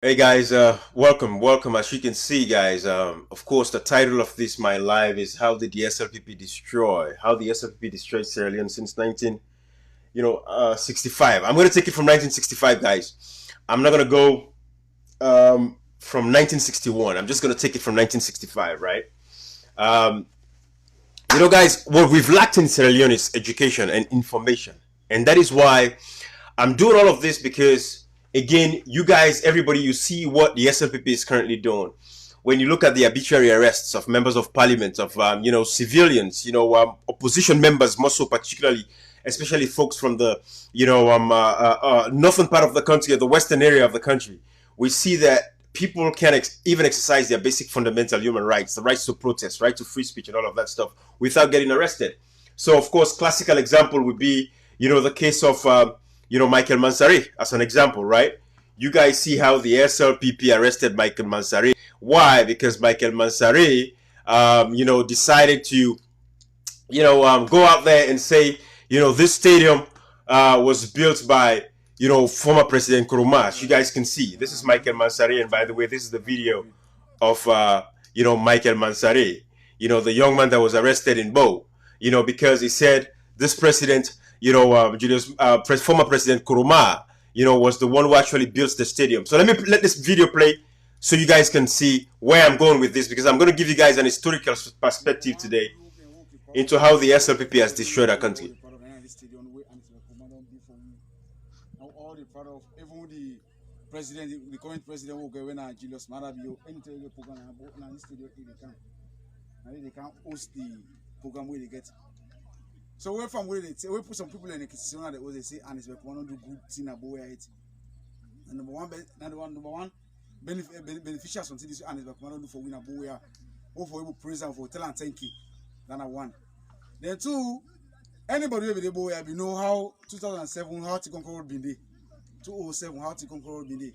Hey guys, welcome. As you can see, guys, of course, the title of this my live is "How did the SLPP destroy? How the SLPP destroyed Sierra Leone since 65." I'm gonna take it from 1965, guys. I'm not gonna go from 1961. I'm just gonna take it from 1965, right? Um, guys, what we've lacked in Sierra Leone is education and information, and that is why I'm doing all of this because, again, you guys, everybody, you see what the SLPP is currently doing. When you look at the arbitrary arrests of members of parliament, of civilians, opposition members, more so particularly, especially folks from the northern part of the country, or the western area of the country, we see that people can't even exercise their basic fundamental human rights, the rights to protest, right to free speech, and all of that stuff without getting arrested. So, of course, classical example would be, the case of Michael Mansari as an example, right? You guys see how the SLPP arrested Michael Mansari. Why? Because Michael Mansari, decided to, go out there and say, this stadium was built by, former President Nkrumah. You guys can see. This is Michael Mansari, and by the way, this is the video of, Michael Mansari, the young man that was arrested in Bo, because he said this president, former President Nkrumah, was the one who actually built the stadium. So let this video play so you guys can see where I'm going with this, because I'm going to give you guys an historical perspective today into how the SLPP has destroyed our country. The current president will go when Julius Marabio, any program and this studio they can host the program where they get. So where from where they put some people in the kitchen that they say and it's like one do good thing about it. And number one beneficiaries from this and it's like one do for winner boy or for able present for tell and thank you. Then one. Then two, anybody will be the boy we know how 2007 how to conquer been day. 207 how to conquer been day.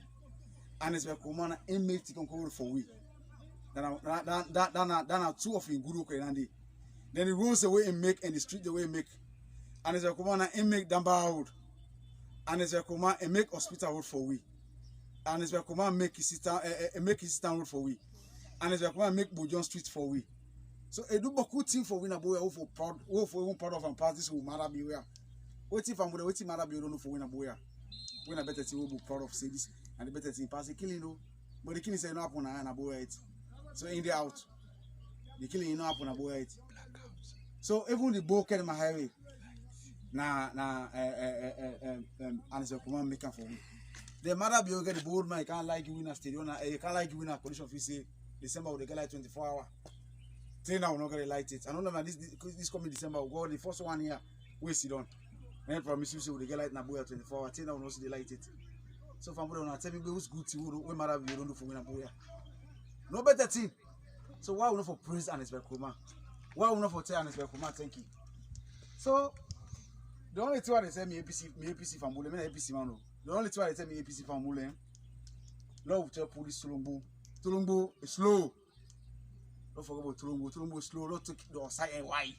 And it's like command inmate to conquer for we. Then two of in good okay and then the roads the way and make and the street the way make. And it's a command and make Damba road. And it's a command and make hospital road for we. And it's a command make his town road for we. And it's a command make Bojon Street for we. So a do good thing for winner boy for proud even part of and parties who matter be where. What if I'm going to wait matter be don't know for winner boy. When I better thing will be proud of say this and the better thing pass the killing no. But the killing say no happen and a boy it. So in the out. The killing no happen a boy it. So even the boat carry my highway. And it's a command maker for me. The matter be you get the board man, you can't like you in a stadium, you can't like you in a police office say December will get like 24 hours. Till now we're not gonna light it. I don't know man, this coming December will go the first one here, we sit on. And I promise you say we get light in a boy 24 hours, till now we not see the light it. So if I'm gonna tell me who's good to when matter be you don't do for winner boy. No better team. So why we not for praise and it's by Kuma? Why we not for tell and it's by Kuma, thank you. So the only two they tell me APC from Mule, APC man. The only two they tell me APC from Mule. Love tell police Tulumbu is slow. Don't forget about Tulumbu is slow. Don't take the Osai and why.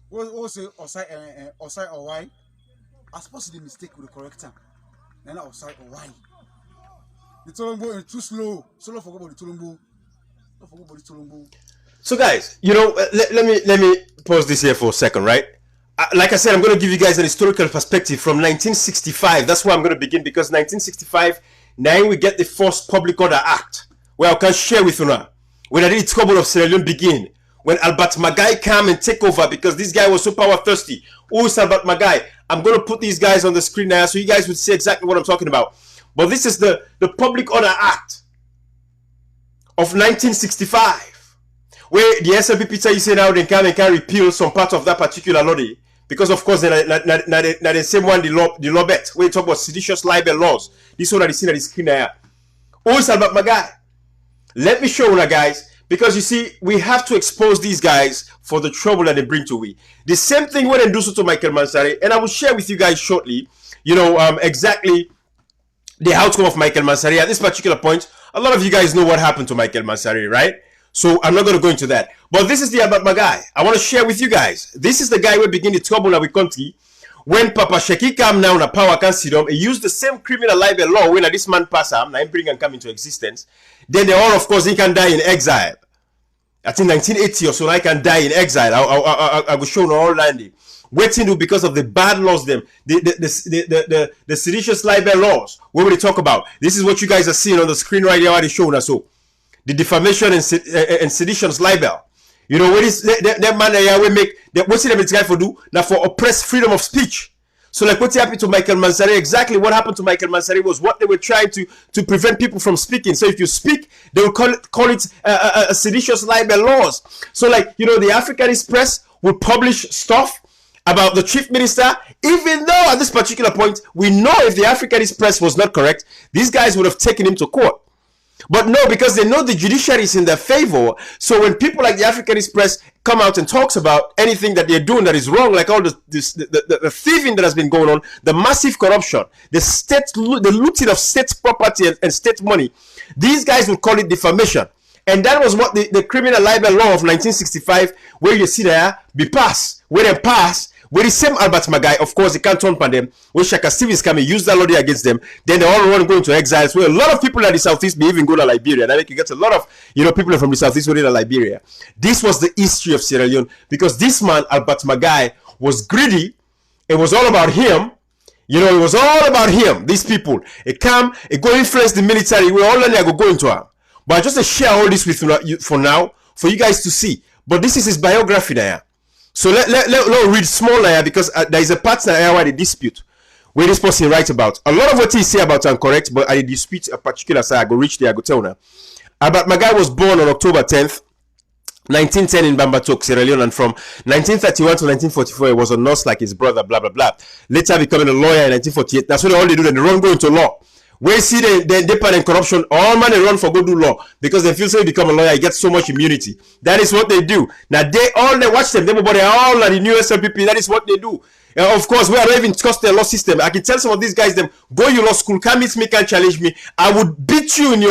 What say Osai or why? I suppose the mistake with the corrector. Then Osai or why. The Tulumbu is too slow. So don't forget about the Tulumbu. Don't forget about the Tulumbu. So guys, let me pause this here for a second, right? Like I said, I'm going to give you guys an historical perspective from 1965. That's where I'm going to begin, because 1965, now we get the first Public Order Act, where I can share with you now. When I did the trouble of Sierra Leone begin, when Albert Magai came and take over, because this guy was so power thirsty. Who is Albert Magai? I'm going to put these guys on the screen now so you guys would see exactly what I'm talking about. But this is the Public Order Act of 1965. Where the SLPP tell you say now they can repeal some part of that particular law, because of course they're the same one the law bet. When you talk about seditious libel laws, this one that is seen at the screen here. Oh, it's about my guy. Let me show you guys, because you see, we have to expose these guys for the trouble that they bring to we. The same thing when they do so to Michael Mansari, and I will share with you guys shortly, exactly the outcome of Michael Mansari. At this particular point, a lot of you guys know what happened to Michael Mansari, right? So I'm not going to go into that. But this is the Albert Magai. I want to share with you guys. This is the guy who began the trouble in our country when Papa Sheki come now na power can see them, he used the same criminal libel law when this man pass him, now bring and come into existence. Then they all, of course, he can die in exile. I think 1980 or so, I can die in exile. I will show no all landing. Waiting to because of the bad laws, the seditious libel laws. What will they talk about? This is what you guys are seeing on the screen right here. What they showing us so. The defamation and seditions libel. You know what is that man that we make that what's it guy for do now for oppressed freedom of speech. So like what happened to Michael Mansari, exactly what happened to Michael Mansari was what they were trying to prevent people from speaking. So if you speak, they will call it seditious libel laws. So like, you know, the Africanist press will publish stuff about the chief minister, even though at this particular point, we know if the Africanist press was not correct, these guys would have taken him to court. But no, because they know the judiciary is in their favor. So when people like the Africanist press come out and talks about anything that they're doing that is wrong, like all the thieving that has been going on, the massive corruption, the looting of state property and state money, these guys would call it defamation. And that was what the criminal libel law of 1965, where you see there, be passed, where they pass. Where the same Albert Magai, of course, they can't turn on them. When Shaka Stevens come and use that law against them, then they all want to go into exile. So a lot of people at the Southeast may even go to Liberia. And I think you get a lot of, you know, people from the Southeast who go to Liberia. This was the history of Sierra Leone because this man, Albert Magai, was greedy. It was all about him. You know, it was all about him. These people, it come, it go influence the military. We all learn go into him. But I just to share all this with you for now, for you guys to see. But this is his biography there. So let read small here because there is a part there where they dispute where this person writes about. A lot of what he say about are correct, but I dispute a particular side. I go reach there, I go tell now. Albert Magai was born on October 10th, 1910 in Bambatok, Sierra Leone, and from 1931 to 1944 he was a nurse like his brother, blah, blah, blah. Later becoming a lawyer in 1948. That's what all they do, they run go into law. Where you see the depend in corruption, all man they run for go do law because they feel so they become a lawyer, you get so much immunity. That is what they do. Now they watch them, everybody all at the new SLPP, that is what they do. Of course, we are not even trust their law system. I can tell some of these guys them, go you law school, can't meet me, can't challenge me. I would beat you in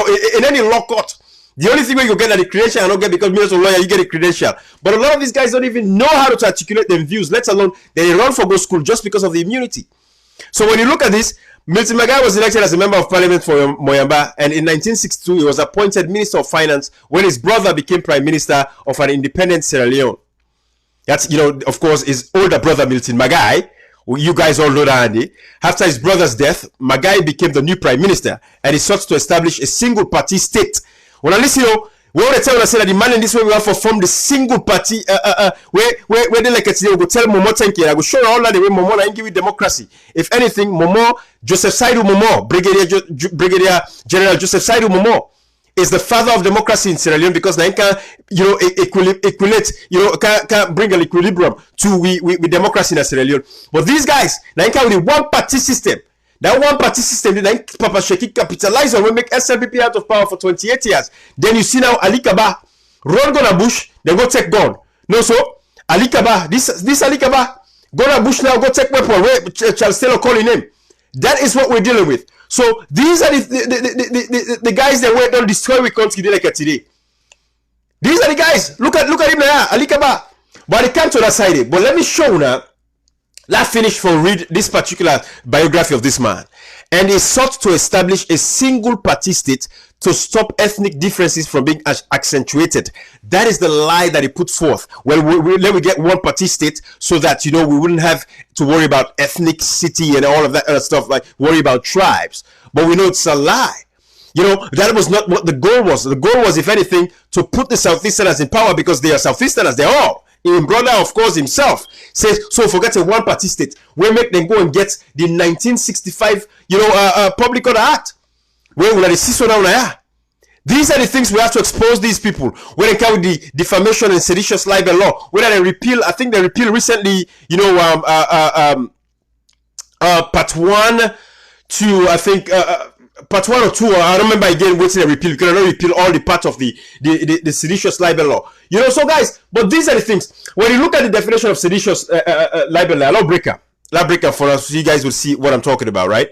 any law court. The only thing where you get at the credential, I don't get because you're a lawyer, you get a credential. But a lot of these guys don't even know how to articulate their views, let alone they run for go school just because of the immunity. So when you look at this, Milton Magai was elected as a member of parliament for Moyamba, and in 1962 he was appointed Minister of Finance when his brother became Prime Minister of an independent Sierra Leone. That's, you know, of course, his older brother Milton Magai. You guys all know that, Andy. After his brother's death, Magai became the new Prime Minister, and he sought to establish a single-party state. When I listen, we want to tell us that the man in this way we have to form the single party where they like it today, we go tell Momo thank you. I go show you all that the way Momo na give you democracy. If anything, Momo, Joseph Saidu Momo, Brigadier General Joseph Saidu Momo is the father of democracy in Sierra Leone because now can, you know, equate, you know, can bring an equilibrium to we democracy in Sierra Leone. But these guys now can with one party system. That one party system, then Papa Sheki capitalize on, we make SLPP out of power for 28 years. Then you see now Ali Kaba run go to bush, then go take gun. No, so Ali Kaba, this Ali Kaba, go to bush now, go take weapon. Where Charles Taylor calling him. That is what we're dealing with. So these are the guys that went on destroy we country like today. These are the guys. Look at him now, Ali Kaba. But they can't to that side. But let me show now. Let's finish for read this particular biography of this man. And he sought to establish a single party state to stop ethnic differences from being accentuated. That is the lie that he put forth. Well, let me get one party state so that, you know, we wouldn't have to worry about ethnicity and all of that other stuff, like worry about tribes. But we know it's a lie. You know, that was not what the goal was. The goal was, if anything, to put the Southeasterners in power because they are Southeasterners. They're all. His brother, of course, himself says, so forget a one party state. We make them go and get the 1965, you know, Public Order Act. Where will they see so now? These are the things we have to expose these people. When they come with the defamation and seditious libel law, whether they repeal, I think they repealed recently, you know, part 1 to, I think, part 1 or 2, I don't remember again what's the repeal. You cannot repeal all the part of the seditious libel law. You know, so guys, but these are the things. When you look at the definition of seditious libel law, lawbreaker for us, so you guys will see what I'm talking about, right?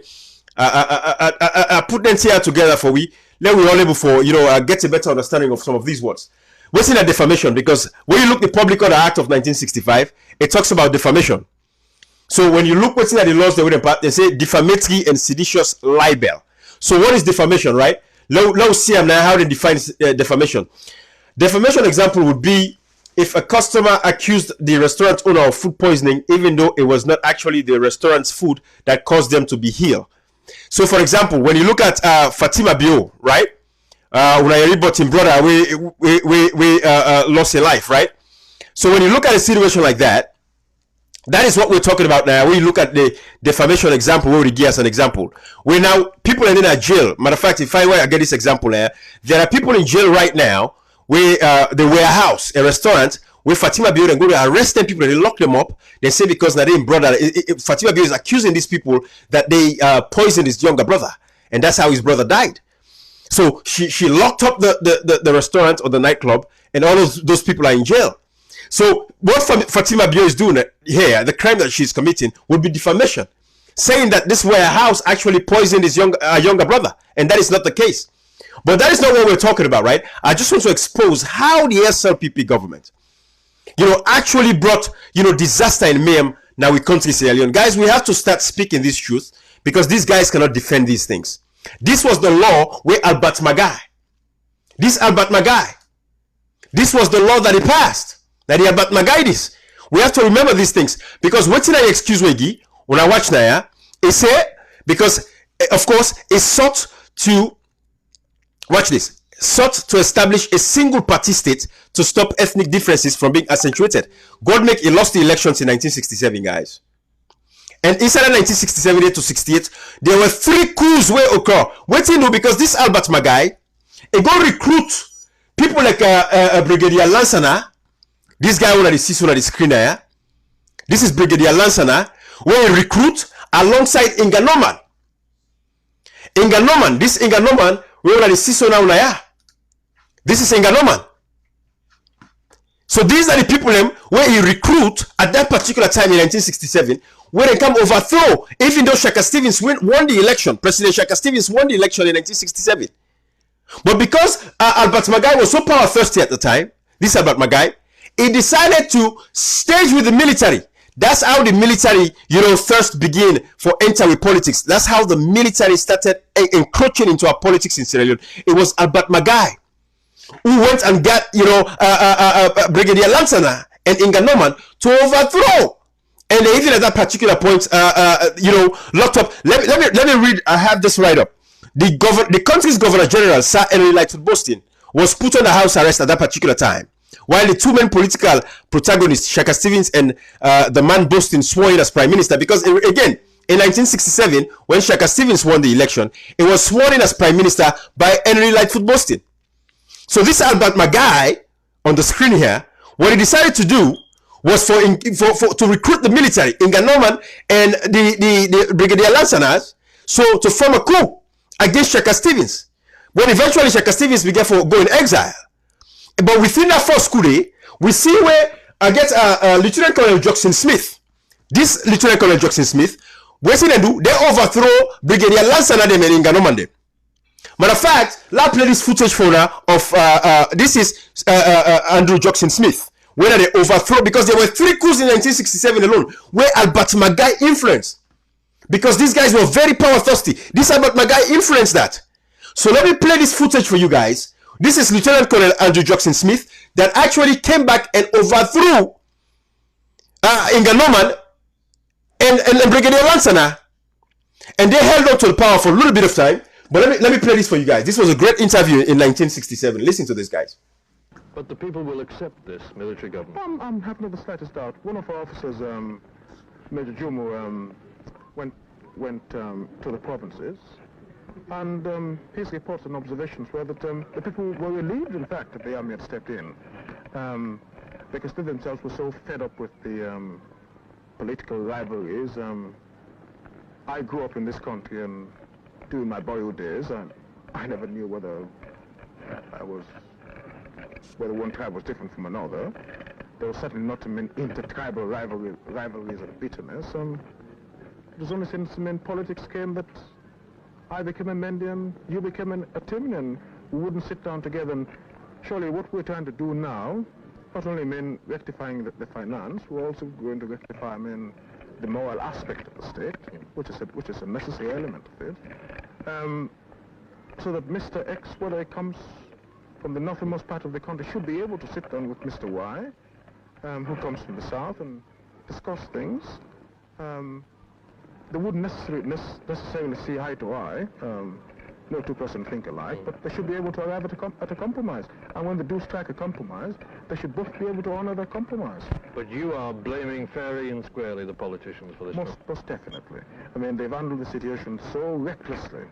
I put them here together for we. Let we all able for, you know, get a better understanding of some of these words. We're seeing a defamation because when you look at the Public Order Act of 1965, it talks about defamation. So when you look what's in the laws they would part, they say defamatory and seditious libel. So what is defamation, right? Let's see now how they define defamation. Defamation example would be if a customer accused the restaurant owner of food poisoning, even though it was not actually the restaurant's food that caused them to be ill. So, for example, when you look at Fatima Bio, right? When I read about him brother, we lost a life, right? So when you look at a situation like that, that is what we're talking about now. We look at the defamation example, where we give us an example. Where now people are in a jail. Matter of fact, if I get this example there are people in jail right now where the warehouse, a restaurant, where Fatima Bio and go to arrest them people and they lock them up. They say because now they brother, Fatima Bio is accusing these people that they poisoned his younger brother, and that's how his brother died. So she locked up the restaurant or the nightclub, and all those people are in jail. So what Fatima Bio is doing here, the crime that she's committing, would be defamation, saying that this warehouse actually poisoned his younger brother, and that is not the case. But that is not what we're talking about, right? I just want to expose how the SLPP government, actually brought, disaster and mayhem now with country Sierra Leone. Guys, we have to start speaking this truth because these guys cannot defend these things. This was the law where Albert Magai, this was the law that he passed. That Albert Magai this. We have to remember these things because what's in I excuse Wegi when I watch Naya, it say because of course it sought to establish a single party state to stop ethnic differences from being accentuated. He lost the elections in 1967, guys. And inside 1967 to 68, there were 3 coups where occur. What do you know? Because this Albert Magai, he go recruit people like Brigadier Lansana. This guy on the screen here. This is Brigadier Lansana, where he recruit alongside Inga Norman. This Inga Norman, where on the now. This is Inga Norman. So these are the people where he recruit at that particular time in 1967, where they come overthrow, even though Shaka Stevens won the election. President Shaka Stevens won the election in 1967. But because Albert Magai was so power thirsty at the time, this Albert Magai, he decided to stage with the military. That's how the military, first began for enter with politics. That's how the military started encroaching into our politics in Sierra Leone. It was Albert Magai who went and got, Brigadier Lansana and Inga Norman to overthrow. And they even at that particular point, locked up. Let me read. I have this right up. The country's Governor General, Sir Henry Lightfoot Boston, was put under house arrest at that particular time. While the 2 main political protagonists, Shaka Stevens and the man Boston, swore in as Prime Minister. Because, again, in 1967, when Shaka Stevens won the election, it was sworn in as Prime Minister by Henry Lightfoot Boston. So this Albert Magai, on the screen here, what he decided to do was to recruit the military, Inga Norman and the Brigadier Lansanas, so to form a coup against Shaka Stevens. When eventually Shaka Stevens began to go in exile. But within that first coup day, we see where Lieutenant Colonel Jackson Smith. This Lieutenant Colonel Jackson Smith, what they do? They overthrow Brigadier Lansana and Inga Norman. Matter of fact, let's play this footage for now of this is Andrew Jackson Smith, where they overthrow, because there were 3 coups in 1967 alone where Albert Magai influenced, because these guys were very power thirsty. This Albert Magai influenced that. So let me play this footage for you guys. This is Lieutenant Colonel Andrew Jackson Smith that actually came back and overthrew Inga Norman and Brigadier Lansana, and they held on to the power for a little bit of time. But let me play this for you guys. This was a great interview in 1967. Listen to this, guys. But the people will accept this military government. I'm having not the slightest doubt. One of our officers, Major Jumu, went to the provinces, and his reports and observations were that the people were relieved, in fact, that the army had stepped in, because they themselves were so fed up with the political rivalries. I grew up in this country, and during my boyhood days, I never knew whether one tribe was different from another. There was certainly not inter-tribal rivalries of bitterness. It was only since politics came that I became a Mendian, you became a Timian. We wouldn't sit down together, and surely what we're trying to do now, not only rectifying the finance, we're also going to rectify, the moral aspect of the state, which is a necessary element of it, so that Mr. X, whether he comes from the northernmost part of the country, should be able to sit down with Mr. Y, who comes from the south, and discuss things. They wouldn't necessarily see eye to eye. No two persons think alike, but they should be able to arrive at a compromise. And when they do strike a compromise, they should both be able to honor their compromise. But you are blaming fairly and squarely the politicians for this. Most definitely. I mean, they've handled the situation so recklessly.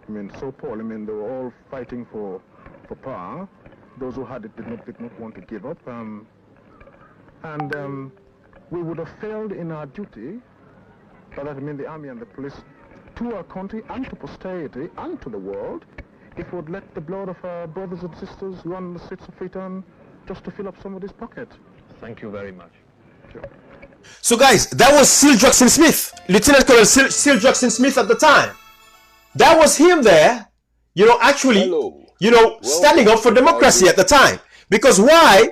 I mean, so poorly. I mean, they were all fighting for power. Those who had it did not want to give up. We would have failed in our duty, by that I mean the army and the police, to our country and to posterity and to the world, if we would let the blood of our brothers and sisters run the streets of Freetown just to fill up somebody's pocket. Thank you very much. Sure. So guys, that was Seal Jackson Smith, Lieutenant Colonel Seal Jackson Smith at the time. That was him there, actually, standing up for democracy at the time. Because why?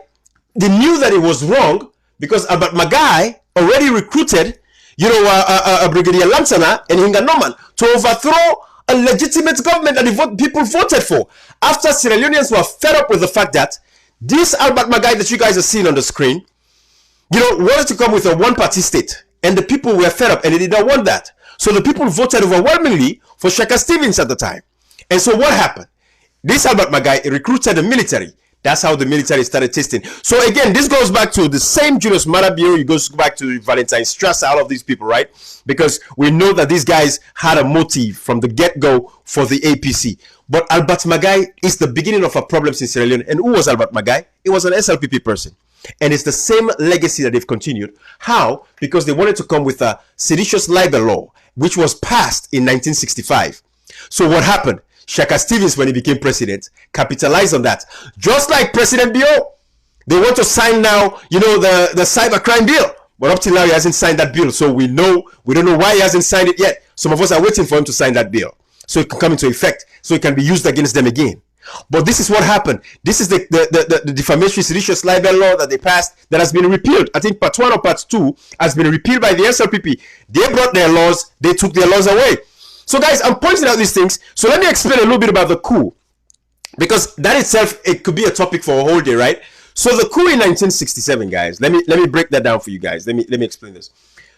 They knew that it was wrong, because Albert Magai already recruited Brigadier Lansana and Hinga Norman to overthrow a legitimate government that the people voted for. After Sierra Leoneans were fed up with the fact that this Albert Magai that you guys are seeing on the screen, wanted to come with a one-party state. And the people were fed up and they did not want that. So the people voted overwhelmingly for Shaka Stevens at the time. And so what happened? This Albert Magai recruited the military. That's how the military started testing. So again, this goes back to the same Julius Marabio. It goes back to Valentine Strasser, all of these people, right? Because we know that these guys had a motive from the get-go for the APC. But Albert Magai is the beginning of our problems in Sierra Leone. And who was Albert Magai? He was an SLPP person. And it's the same legacy that they've continued. How? Because they wanted to come with a seditious libel law, which was passed in 1965. So what happened? Shaka Stevens, when he became president, capitalized on that. Just like President Bio, they want to sign now, the cybercrime bill. But up till now, he hasn't signed that bill. So we don't know why he hasn't signed it yet. Some of us are waiting for him to sign that bill, so it can come into effect, so it can be used against them again. But this is what happened. This is the defamatory seditious libel law that they passed that has been repealed. I think part 1 or part 2 has been repealed by the SLPP. They brought their laws, they took their laws away. So guys, I'm pointing out these things. So let me explain a little bit about the coup, because that itself, it could be a topic for a whole day, right? So the coup in 1967, guys, let me break that down for you guys. Let me explain this.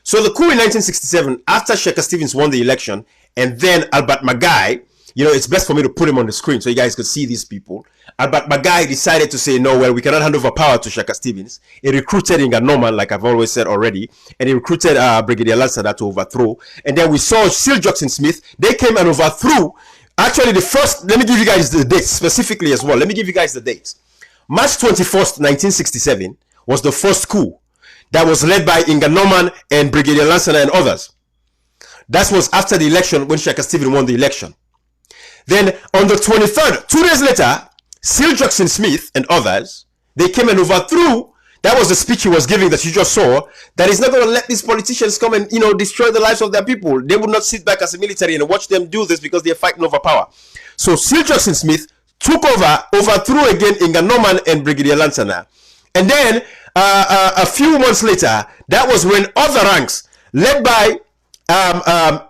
So the coup in 1967, after Shaka Stevens won the election, and then Albert Magai, it's best for me to put him on the screen so you guys can see these people. Albert Magai decided to say, no, well, we cannot hand over power to Shaka Stevens. He recruited Inga Norman, like I've always said already, and he recruited Brigadier Lansana to overthrow. And then we saw Seal Jackson Smith. They came and overthrew. Actually, the first, let me give you guys the dates specifically as well. Let me give you guys the dates. March 21st, 1967 was the first coup that was led by Inga Norman and Brigadier Lansana and others. That was after the election when Shaka Stevens won the election. Then on the 23rd, 2 days later, Seal Jackson Smith and others, they came and overthrew. That was the speech he was giving that you just saw, that he's not going to let these politicians come and, destroy the lives of their people. They would not sit back as a military and watch them do this because they're fighting over power. So Seal Jackson Smith took over, overthrew again Inga Norman and Brigadier Lansana. And then a few months later, that was when other ranks, led by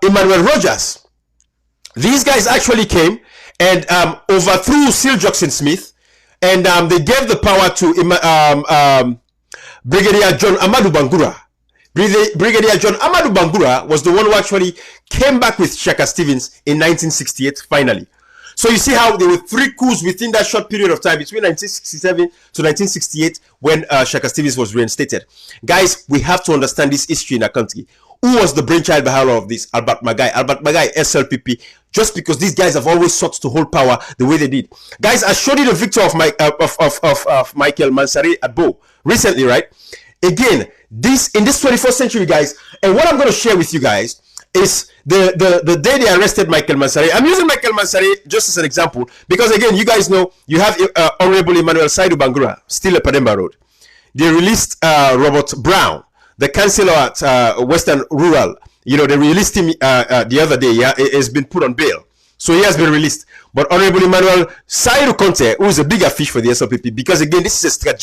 Emmanuel Rogers, these guys actually came and overthrew Seal Jackson Smith, and they gave the power to Brigadier John Amadou Bangura. Brigadier John Amadou Bangura was the one who actually came back with Shaka Stevens in 1968 finally. So you see how there were 3 coups within that short period of time between 1967 to 1968 when Shaka Stevens was reinstated. Guys, we have to understand this history in our country. Who was the brainchild behind all of this? Albert Magai. Albert Magai, SLPP. Just because these guys have always sought to hold power the way they did. Guys, I showed you the victor of Michael Mansari at Bo recently, right? Again, in this 21st century, guys, and what I'm going to share with you guys is the day they arrested Michael Mansari. I'm using Michael Mansari just as an example because, again, you guys know you have Honorable Emmanuel Saidu Bangura, still at Pademba Road. They released Robert Brown, the councillor at Western Rural. They released him the other day. Yeah, he has been put on bail, so he has been released. but Honorable Emmanuel Sairu Conte, who is a bigger fish for the SLPP, because again, this is a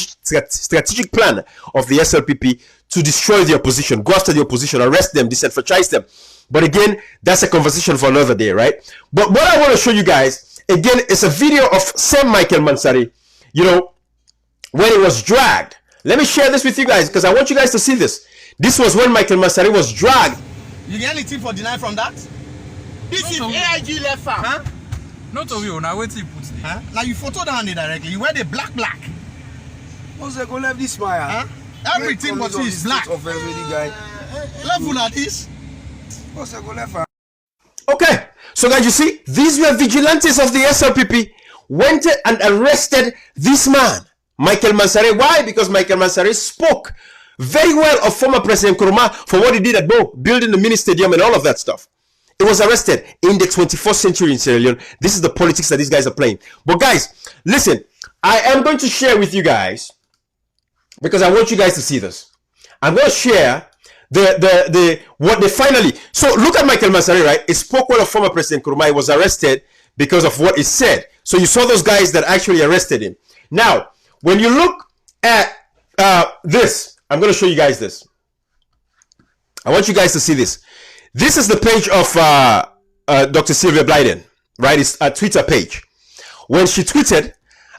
strategic plan of the SLPP to destroy the opposition, go after the opposition, arrest them, disenfranchise them. But again, that's a conversation for another day, right? But what I want to show you guys, again, is a video of Sam Michael Mansari, you know, when he was dragged. Let me share this with you guys, because I want you guys to see this. This was when Michael Mansari was dragged. You get anything for deny from that? This is AIG left farm. Huh? Not of you, now wait till you put it. Huh? Now you photo down there directly. You wear the black. What's that gonna this fire? Huh? Everything but you is black. Level like this. What's that gonna left? Okay, so guys, you see, these were vigilantes of the SLPP, went and arrested this man, Michael Mansari. Why? Because Michael Mansari spoke very well of former President Nkrumah for what he did at Bo, building the mini stadium and all of that stuff. He was arrested in the 21st century in Sierra Leone. This is the politics that these guys are playing. But guys, listen, I am going to share with you guys, because I want you guys to see this. I'm going to share what they finally. So look at Michael Mansari, right? He spoke well of former President Nkrumah. He was arrested because of what he said. So you saw those guys that actually arrested him. Now, when you look at this, I'm going to show you guys this. I want you guys to see this. This is the page of Dr. Sylvia Blyden, right? It's a Twitter page. When she tweeted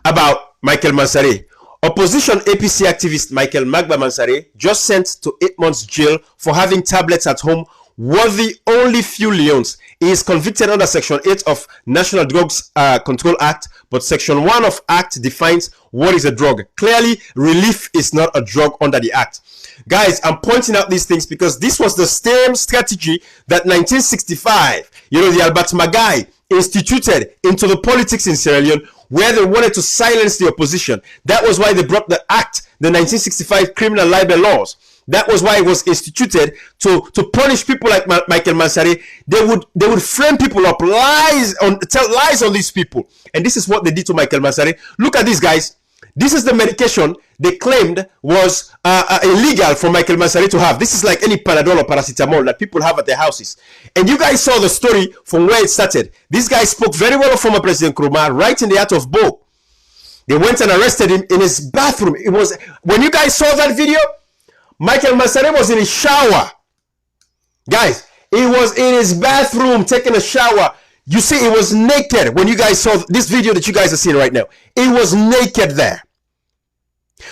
about Michael Mansari, opposition APC activist Michael Magba Mansari just sent to 8 months jail for having tablets at home worthy only few leons. He is convicted under Section 8 of National Drugs Control Act, but Section 1 of Act defines what is a drug. Clearly, relief is not a drug under the Act. Guys, I'm pointing out these things because this was the same strategy that 1965, you know, the Albert Magai instituted into the politics in Sierra Leone, where they wanted to silence the opposition. That was why they brought the Act, the 1965 criminal libel laws. That was why it was instituted to punish people like Michael Mansari. They would frame people up, tell lies on these people. And this is what they did to Michael Mansari. Look at this, guys. This is the medication they claimed was illegal for Michael Mansari to have. This is like any Panadol or paracetamol that people have at their houses. And you guys saw the story from where it started. This guy spoke very well of former President Nkrumah right in the heart of Bo. They went and arrested him in his bathroom. It was, when you guys saw that video, Michael Mansari was in his shower. Guys, he was in his bathroom taking a shower. You see, he was naked when you guys saw this video that you guys are seeing right now. He was naked there.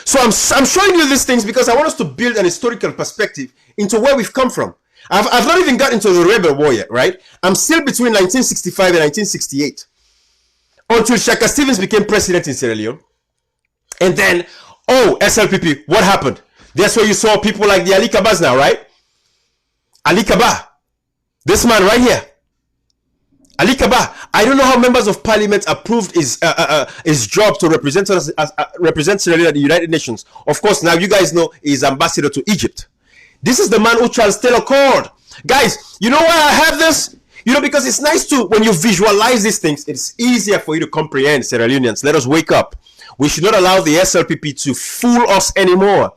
So I'm showing you these things because I want us to build an historical perspective into where we've come from. I've not even got into the rebel war yet, right? I'm still between 1965 and 1968. Until Shaka Stevens became president in Sierra Leone. And then, oh, SLPP, what happened? That's where you saw people like the Ali Kabas now, right? Ali Kaba, this man right here. Ali Kaba, I don't know how members of parliament approved his job to represent us, represent Sierra Leone at the United Nations. Of course, now you guys know he's ambassador to Egypt. This is the man who Charles Taylor called. Guys, you know why I have this? You know, because it's nice to, when you visualize these things, it's easier for you to comprehend, Sierra Leoneans. Let us wake up. We should not allow the SLPP to fool us anymore.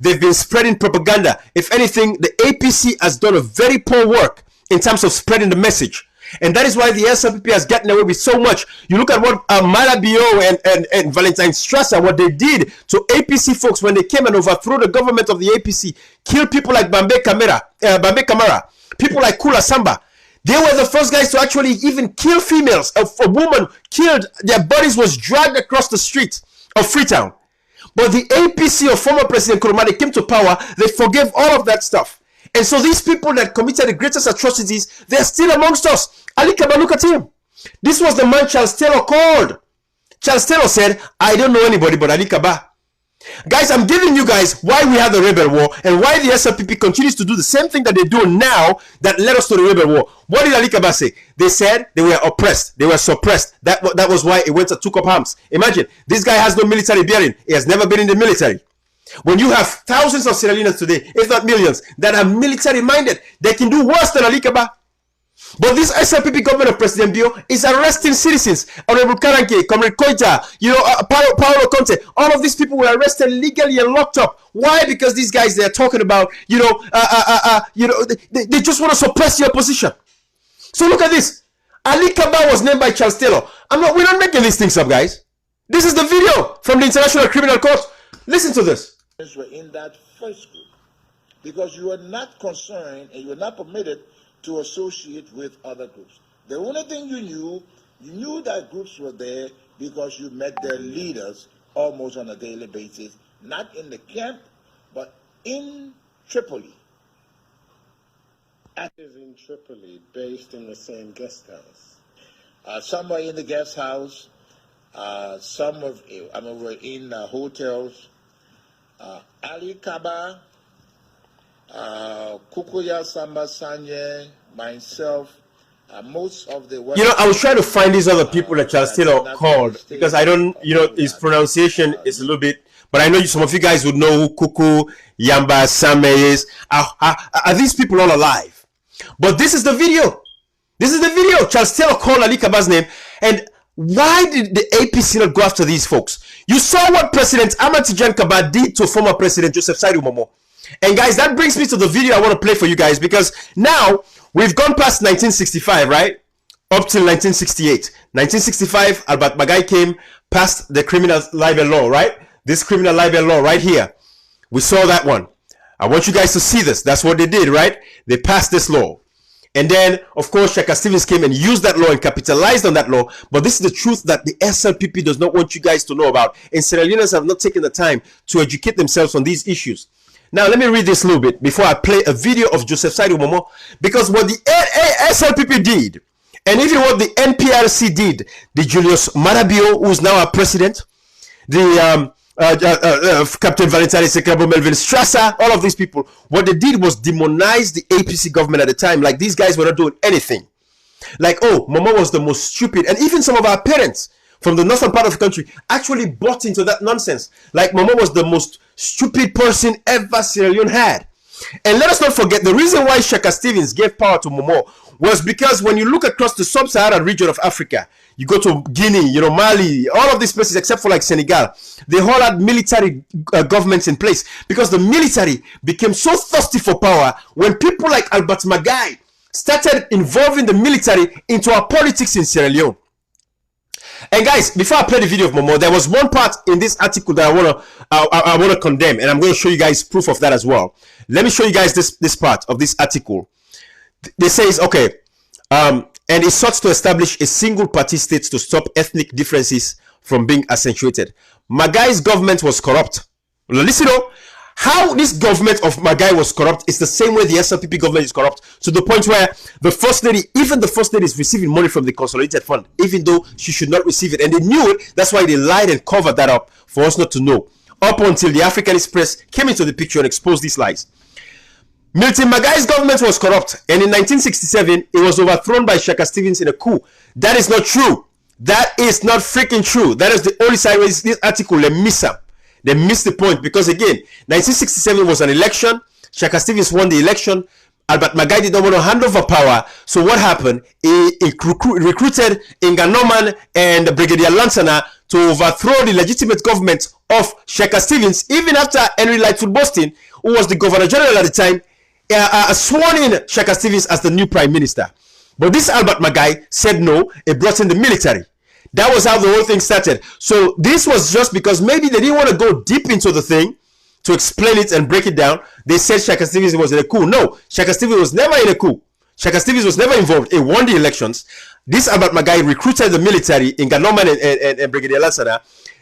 They've been spreading propaganda. If anything, the APC has done a very poor work in terms of spreading the message. And that is why the SLPP has gotten away with so much. You look at what Malabio and Valentine Strasser, what they did to APC folks when they came and overthrew the government of the APC, killed people like Bambe Kamara, people like Kula Samba. They were the first guys to actually even kill females. A woman killed, their bodies was dragged across the street of Freetown. But the APC of former President Nkrumah, they came to power, they forgave all of that stuff. And so these people that committed the greatest atrocities, they're still amongst us. Ali Kaba, look at him. This was the man Charles Taylor called. Charles Taylor said, I don't know anybody but Ali Kaba. Guys, I'm giving you guys why we had the rebel war and why the SLPP continues to do the same thing that they do now that led us to the rebel war. What did Ali Kaba say? They said they were oppressed. They were suppressed. That was why it went and took up arms. Imagine, this guy has no military bearing. He has never been in the military. When you have thousands of Sierra Leoneans today, if not millions, that are military minded, they can do worse than Ali Kaba. But this SLPP government of President Bio is arresting citizens. Honorable Karanke, Comrade Koita, you know, Paolo Conte, all of these people were arrested legally and locked up. Why? Because these guys, they're talking about, you know, they just want to suppress the opposition. So look at this. Ali Kaba was named by Charles Taylor. We're not making these things up, guys. This is the video from the International Criminal Court. Listen to this. Were in that first group because you were not concerned and you were not permitted to associate with other groups. The only thing you knew that groups were there because you met their leaders almost on a daily basis, not in the camp, but in Tripoli. Active in Tripoli, based in the same guest house. Some were in the guest house. Some were in hotels. Ali Kaba, Kukuya Samba Sanye, myself, most of the... I was trying to find these other people that Charles Taylor called because I don't, his pronunciation is a little bit, but I know some of you guys would know who Kuku Yamba Same is. Are these people all alive? But this is the video. This is the video. Charles Taylor called Ali Kaba's name. And why did the APC not go after these folks? You saw what President Ahmad Tijan Kaba did to former President Joseph Saidu Momo. And guys, that brings me to the video I want to play for you guys, because now we've gone past 1965, right? Up till 1968. 1965, Albert Magai came, passed the criminal libel law, right? This criminal libel law right here. We saw that one. I want you guys to see this. That's what they did, right? They passed this law. And then, of course, Shaka Stevens came and used that law and capitalized on that law. But this is the truth that the SLPP does not want you guys to know about. And Sierra Leoneans have not taken the time to educate themselves on these issues. Now, let me read this a little bit before I play a video of Joseph Saidu Momo. Because what the SLPP did, and even what the NPRC did, the Julius Marabio, who is now our president, the Captain Valentine Sekrabo, Melvin Strasser, all of these people, what they did was demonize the APC government at the time. Like, these guys were not doing anything. Like, oh, Momo was the most stupid. And even some of our parents from the northern part of the country actually bought into that nonsense. Like, Momo was the most stupid person ever Sierra Leone had. And let us not forget, the reason why Shaka Stevens gave power to Momo was because when you look across the sub-Saharan region of Africa, you go to Guinea, Mali, all of these places except for like Senegal, they all had military governments in place, because the military became so thirsty for power when people like Albert Magai started involving the military into our politics in Sierra Leone. And guys, before I play the video of Momo, there was one part in this article that I wanna condemn, and I'm going to show you guys proof of that as well. Let me show you guys this part of this article. They say, okay, and it sought to establish a single party state to stop ethnic differences from being accentuated. Magai's government was corrupt. Listen up. How this government of Magai was corrupt is the same way the SLPP government is corrupt, to the point where the first lady, even the first lady, is receiving money from the consolidated fund, even though she should not receive it. And they knew it. That's why they lied and covered that up for us not to know. Up until the Africanist press came into the picture and exposed these lies. Milton Magai's government was corrupt, and in 1967, it was overthrown by Shaka Stevens in a coup. That is not true. That is not freaking true. That is the only side where this article, they miss up. They missed the point, because again, 1967 was an election. Shaka Stevens won the election. Albert Magai did not want to hand over power. So what happened? He recruited Inga Norman and Brigadier Lansana to overthrow the legitimate government of Shaka Stevens, even after Henry Lightfoot Boston, who was the Governor General at the time, sworn in Shaka Stevens as the new Prime Minister. But this Albert Magai said no. He brought in the military. That was how the whole thing started. So this was just because maybe they didn't want to go deep into the thing to explain it and break it down. They said Shaka Stevens was in a coup. No, Shaka Stevens was never in a coup. Shaka Stevens was never involved. He won the elections. This Albert Magai recruited the military in Norman and Brigadier Lansana.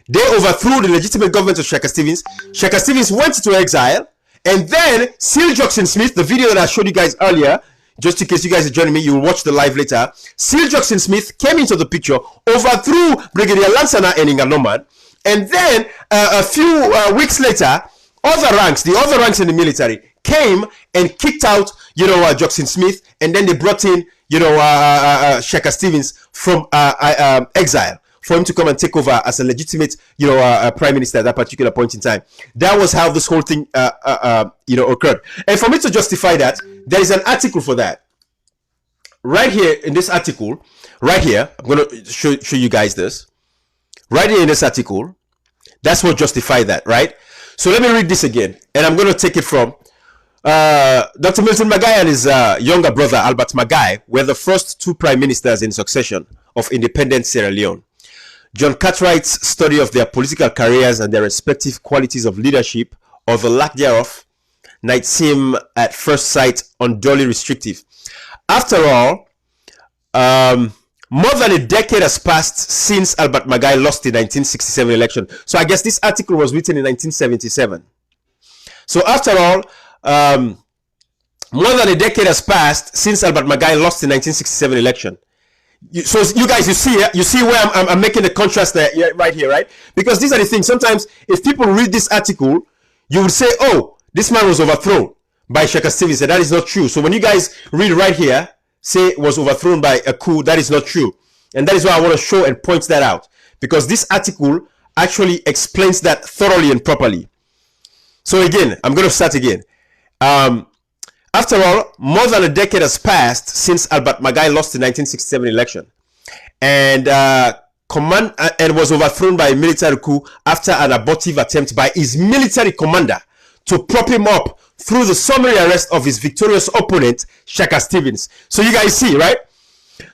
They overthrew the legitimate government of Shaka Stevens. Shaka Stevens went into exile. And then Seal Jackson Smith, the video that I showed you guys earlier, just in case you guys are joining me, you will watch the live later. Seal Jackson Smith came into the picture, overthrew Brigadier Lansana and Inga Norman, and then a few weeks later, the other ranks in the military came and kicked out, Jackson Smith, and then they brought in, Shaka Stevens from exile for him to come and take over as a legitimate, prime minister at that particular point in time. That was how this whole thing, occurred. And for me to justify that, there is an article for that. Right here in this article, right here, I'm going to show you guys this. Right here in this article, that's what justified that, right? So let me read this again, and I'm going to take it from Dr. Milton Magai and his younger brother Albert Magai were the first two prime ministers in succession of independent Sierra Leone. John Cartwright's study of their political careers and their respective qualities of leadership, or the lack thereof, might seem at first sight unduly restrictive. After all, more than a decade has passed since Albert Magai lost the 1967 election. So I guess this article was written in 1977. So after all, more than a decade has passed since Albert Magai lost the 1967 election. So you guys, you see where I'm making the contrast there, right here, right? Because these are the things. Sometimes if people read this article, you would say, oh, this man was overthrown by Sheikh Stevens. That is not true. So when you guys read right here, say was overthrown by a coup, that is not true. And that is why I want to show and point that out. Because this article actually explains that thoroughly and properly. So again, I'm going to start again. After all, more than a decade has passed since Albert Magai lost the 1967 election, and was overthrown by a military coup after an abortive attempt by his military commander to prop him up through the summary arrest of his victorious opponent, Sheikh Stevens. So you guys see, right?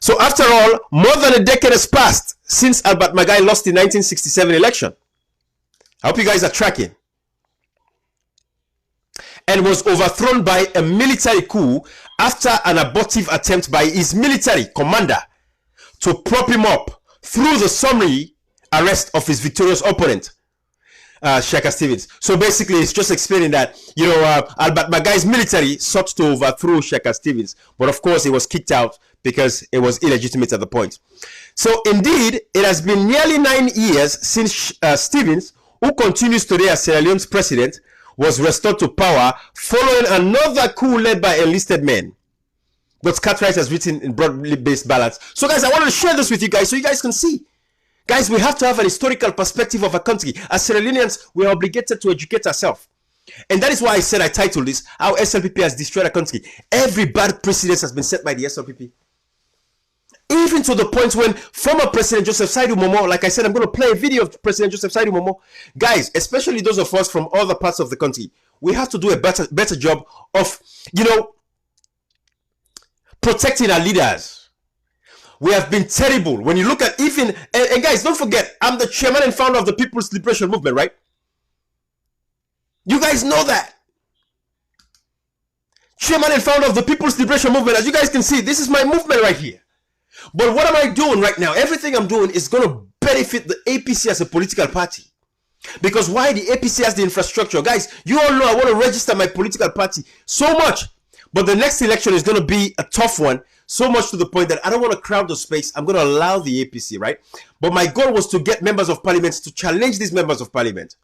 So after all, more than a decade has passed since Albert Magai lost the 1967 election. I hope you guys are tracking. And was overthrown by a military coup after an abortive attempt by his military commander to prop him up through the summary arrest of his victorious opponent, Sheikh Stevens. So basically, it's just explaining that, you know, Albert Magai's military sought to overthrow Sheikh Stevens, but of course, he was kicked out because it was illegitimate at the point. So indeed, it has been nearly 9 years since Stevens, who continues today as Sierra Leone's president, was restored to power following another coup led by enlisted men. But Cartwright has written in broadly based balance. So guys, I want to share this with you guys so you guys can see. Guys, we have to have an historical perspective of a country. As Sierra Leoneans, we are obligated to educate ourselves. And that is why I said I titled this, How SLPP Has Destroyed a Country. Every bad precedent has been set by the SLPP. Even to the point when former President Joseph Saidu Momo, like I said, I'm going to play a video of President Joseph Saidu Momo. Guys, especially those of us from other parts of the country, we have to do a better job of, you know, protecting our leaders. We have been terrible. When you look at even, and guys, don't forget, I'm the chairman and founder of the People's Liberation Movement, right? You guys know that. Chairman and founder of the People's Liberation Movement. As you guys can see, this is my movement right here. But what am I doing right now? Everything I'm doing is going to benefit the APC as a political party. Because why? The APC has the infrastructure. Guys, you all know I want to register my political party so much. But the next election is going to be a tough one. So much to the point that I don't want to crowd the space. I'm going to allow the APC, right? But my goal was to get members of parliament to challenge these members of parliament.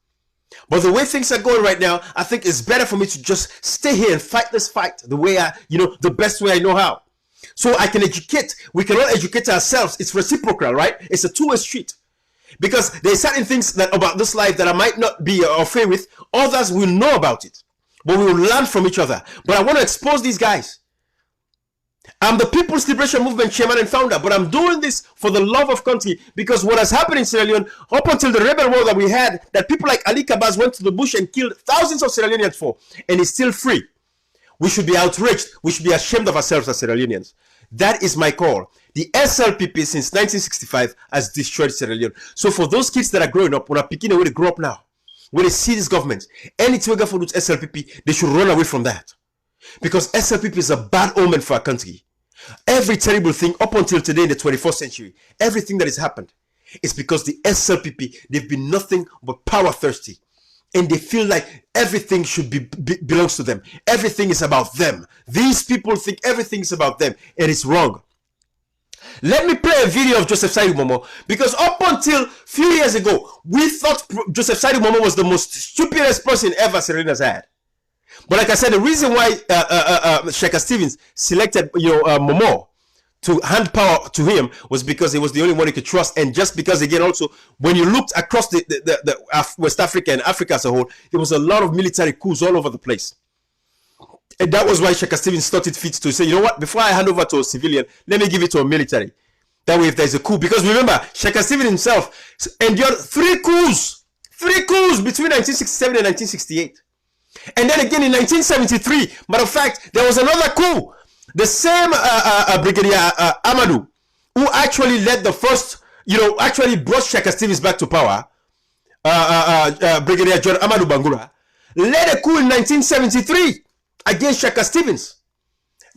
But the way things are going right now, I think it's better for me to just stay here and fight this fight the way the best way I know how. So I can educate. We can all educate ourselves. It's reciprocal, right? It's a two-way street. Because there's certain things that about this life that I might not be au fait with. Others will know about it. But we will learn from each other. But I want to expose these guys. I'm the People's Liberation Movement chairman and founder. But I'm doing this for the love of country. Because what has happened in Sierra Leone, up until the rebel war that we had, that people like Ali Kabaz went to the bush and killed thousands of Sierra Leoneans for. And it's still free. We should be outraged. We should be ashamed of ourselves as Sierra Leoneans. That is my call. The SLPP since 1965 has destroyed Sierra Leone. So for those kids that are growing up, when are picking away to grow up now, when they see this government, anything we go for with SLPP, they should run away from that. Because SLPP is a bad omen for our country. Every terrible thing up until today in the 21st century, everything that has happened, is because the SLPP, they've been nothing but power thirsty. And they feel like everything should belongs to them. Everything is about them. These people think everything is about them, and it's wrong. Let me play a video of Joseph Saidu Momo, because up until a few years ago, we thought Joseph Saidu Momo was the most stupidest person ever Sierra Leone has had. But like I said, the reason why Sheikh Stevens selected Momo to hand power to him was because he was the only one he could trust, and just because, again, also when you looked across the West Africa and Africa as a whole, there was a lot of military coups all over the place. And that was why Sheikh Stevens thought it fit to say, you know what, before I hand over to a civilian, let me give it to a military. That way, if there's a coup, because remember, Sheikh Stevens himself endured three coups between 1967 and 1968. And then again in 1973, matter of fact, there was another coup. The same Brigadier Amadou, who actually led the first, actually brought Shaka Stevens back to power, Brigadier John Amadou Bangura, led a coup in 1973 against Shaka Stevens.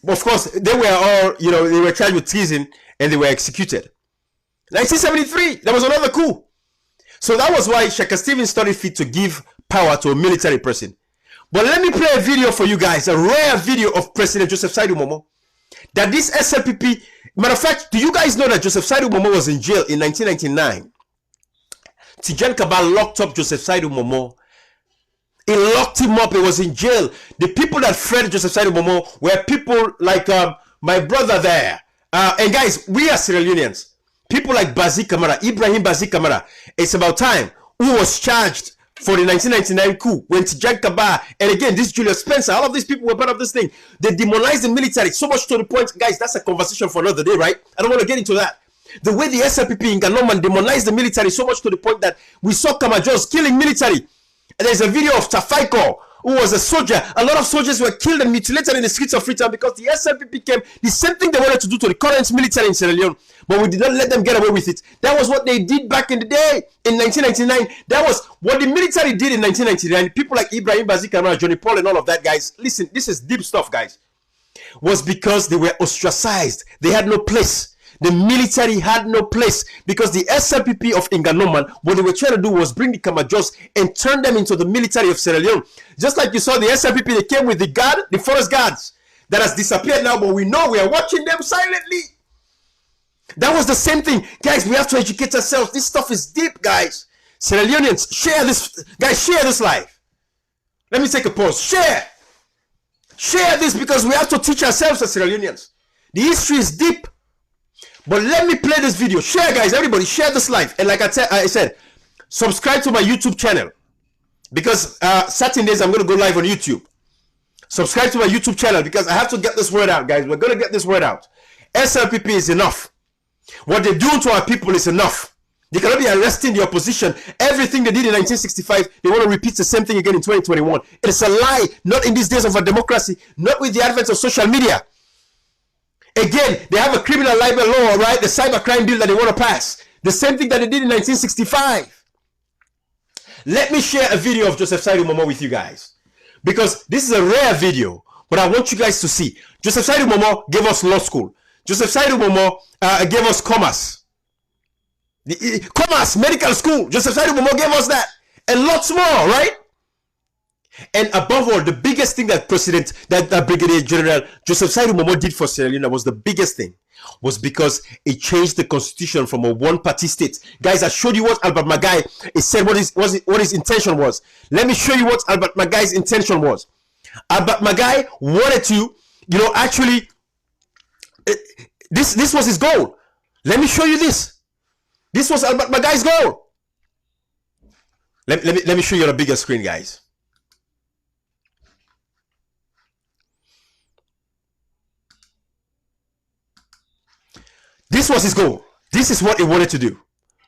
Of course, they were all, they were charged with treason and they were executed. 1973, there was another coup. So that was why Shaka Stevens started fit to give power to a military person. But let me play a video for you guys, a rare video of President Joseph Saidu Momo. That this SLPP, matter of fact, do you guys know that Joseph Saidu Momo was in jail in 1999? Tijan Kabal locked up Joseph Saidu Momo. He locked him up. He was in jail. The people that fled Joseph Saidu Momo were people like my brother there. And guys, we are Sierra Leoneans. People like Bazi Kamara, Ibrahim Bazi Kamara. It's about time. Who was charged for the 1999 coup when Tijan Kabal, and again, this Julius Spencer, all of these people were part of this thing. They demonized the military so much to the point, guys, that's a conversation for another day, right? I don't want to get into that. The way the SLPP in Ganoman demonized the military so much to the point that we saw Kamajos killing military. And there's a video of Tafaiko, who was a soldier. A lot of soldiers were killed and mutilated in the streets of Freetown because the SLPP came, the same thing they wanted to do to the current military in Sierra Leone, but we did not let them get away with it. That was what they did back in the day, in 1999. That was what the military did in 1999. People like Ibrahim Bazi Kamara, Johnny Paul, and all of that, guys. Listen, this is deep stuff, guys. Was because they were ostracized. They had no place. The military had no place because the SLPP of Inganoman, what they were trying to do was bring the Kamajos and turn them into the military of Sierra Leone. Just like you saw the SLPP, they came with the forest guards that has disappeared now, but we know we are watching them silently. That was the same thing. Guys, we have to educate ourselves. This stuff is deep, guys. Sierra Leoneans, share this. Guys, share this live. Let me take a pause. Share. Share this because we have to teach ourselves as Sierra Leoneans. The history is deep. But let me play this video. Share, guys. Everybody, share this live. And like I said, subscribe to my YouTube channel. Because certain days I'm going to go live on YouTube. Subscribe to my YouTube channel because I have to get this word out, guys. We're going to get this word out. SLPP is enough. What they're doing to our people is enough. They cannot be arresting the opposition. Everything they did in 1965, they want to repeat the same thing again in 2021. It's a lie. Not in these days of a democracy. Not with the advent of social media. Again, they have a criminal libel law, right? The cybercrime bill that they want to pass. The same thing that they did in 1965. Let me share a video of Joseph Saidu Momo with you guys. Because this is a rare video, but I want you guys to see. Joseph Saidu Momo gave us law school. Joseph Saidu Momo gave us commerce. Commerce, medical school. Joseph Saidu Momo gave us that. And lots more, right? And above all, the biggest thing that Brigadier General Joseph Saidu Momo did for Sierra Leone was the biggest thing, was because it changed the constitution from a one-party state. Guys, I showed you what Albert Magai said, what his intention was. Let me show you what Albert Magai's intention was. Albert Magai wanted to, actually, this was his goal. Let me show you this. This was Albert Magai's goal. Let me show you on a bigger screen, guys. This was his goal. This is what he wanted to do.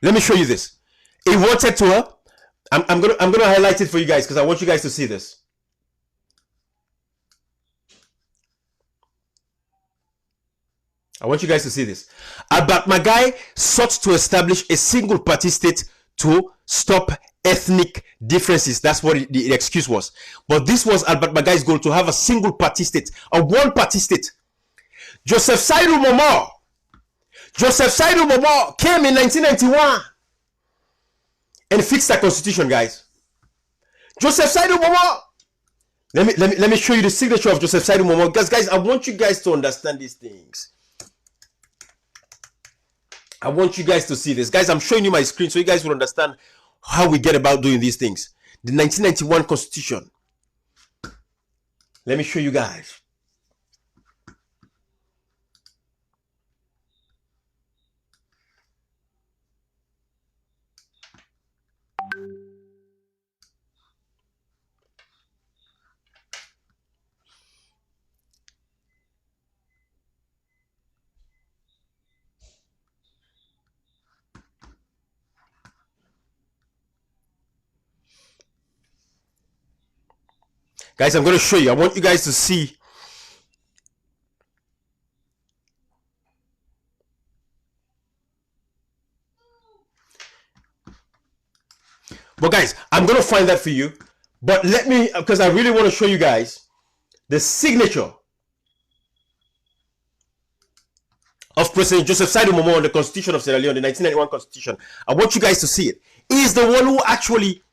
Let me show you this. He wanted to. I'm gonna highlight it for you guys because I want you guys to see this. I want you guys to see this. Albert Magai sought to establish a single party state to stop ethnic differences. That's what the excuse was. But this was Albert Magai's goal, to have a single party state, a one party state. Joseph Saidu Momo came in 1991 and fixed the constitution, guys. Joseph Saidu Momo. Let me show you the signature of Joseph Saidu Momo, because guys, I want you guys to understand these things. I want you guys to see this. Guys, I'm showing you my screen so you guys will understand how we get about doing these things. The 1991 constitution. Let me show you guys. Guys, I'm going to show you. I want you guys to see. But guys, I'm going to find that for you. But let me, because I really want to show you guys the signature of President Joseph Saidu Momo on the Constitution of Sierra Leone, the 1991 Constitution. I want you guys to see it. He is the one who actually,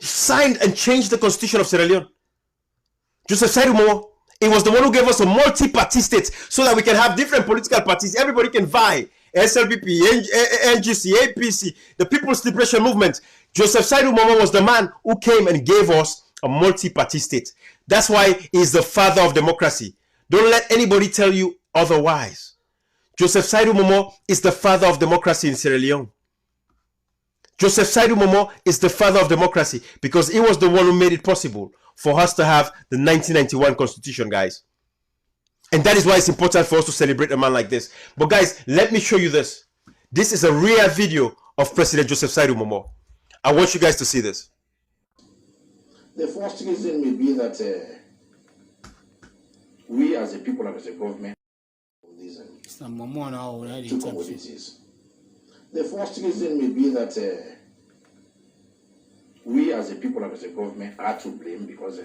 signed and changed the Constitution of Sierra Leone. Joseph Saidu Momo, he was the one who gave us a multi-party state so that we can have different political parties. Everybody can vie. SLPP, NGC, APC, the People's Liberation Movement. Joseph Saidu Momo was the man who came and gave us a multi-party state. That's why he's the father of democracy. Don't let anybody tell you otherwise. Joseph Saidu Momo is the father of democracy in Sierra Leone. Joseph Saidu Momo is the father of democracy because he was the one who made it possible for us to have the 1991 Constitution, guys. And that is why it's important for us to celebrate a man like this. But guys, let me show you this. This is a rare video of President Joseph Saidu Momo. I want you guys to see this. The first reason may be that we as a people and as a government these two commodities. The first reason may be that we as a people and as a government are to blame because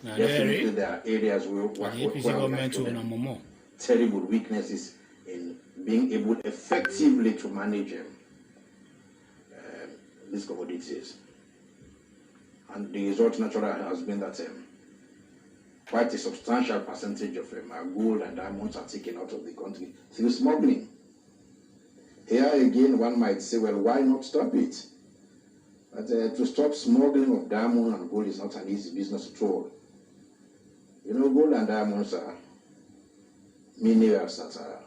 definitely there are areas where we have terrible weaknesses in being able effectively to manage these commodities. And the result naturally has been that quite a substantial percentage of our gold and diamonds are taken out of the country through smuggling. Here again, one might say, well, why not stop it? But to stop smuggling of diamond and gold is not an easy business at all. Gold and diamonds are minerals that are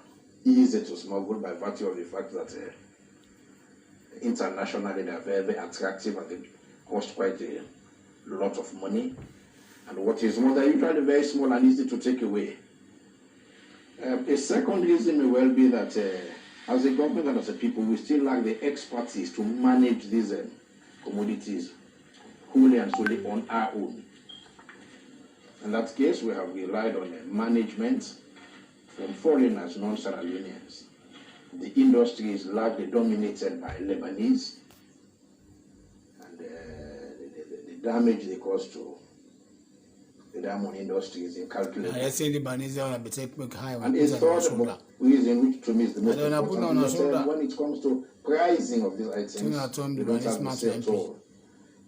easy to smuggle by virtue of the fact that internationally they are very, very attractive and they cost quite a lot of money. And what is more, they're usually very small and easy to take away. A second reason may well be that as a government and as a people, we still lack the expertise to manage these commodities wholly and solely on our own. In that case, we have relied on management from foreigners, non-Sierra Leoneans. The industry is largely dominated by Lebanese, and the damage they cause to the diamond industry is incalculable. And a third reason, which to me is the most important, is that when it comes to pricing of these items, we don't have to say at all.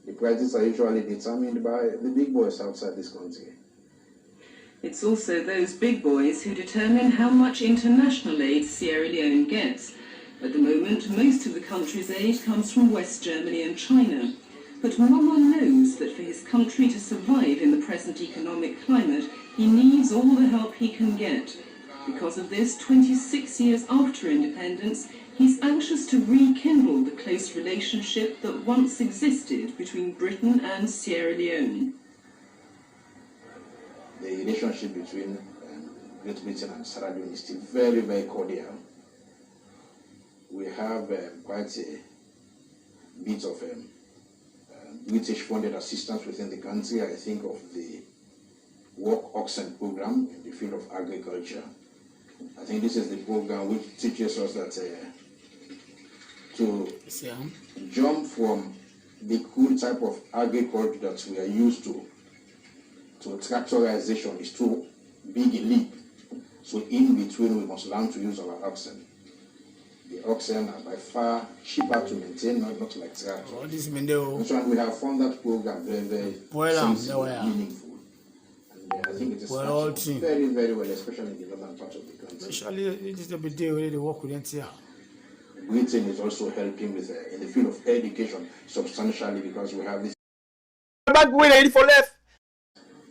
The prices are usually determined by the big boys outside this country. It's also those big boys who determine how much international aid Sierra Leone gets. At the moment, most of the country's aid comes from West Germany and China. But Momo knows that for his country to survive in the present economic climate, he needs all the help he can get. Because of this, 26 years after independence, he's anxious to rekindle the close relationship that once existed between Britain and Sierra Leone. The relationship between Great Britain and Sierra Leone is still very, very cordial. We have quite a bit of British-funded assistance within the country. I think of the work oxen program in the field of agriculture. I think this is the program which teaches us that to jump from the crude type of agriculture that we are used to tractorization is too big a leap. So in between, we must learn to use our oxen. The oxen are by far cheaper to maintain, not like tractors. So we have found that program very, very sensible, meaningful. And I think it is very, very well, especially in the northern part of the country. Britain is also helping with in the field of education substantially because we have this. Back way for left.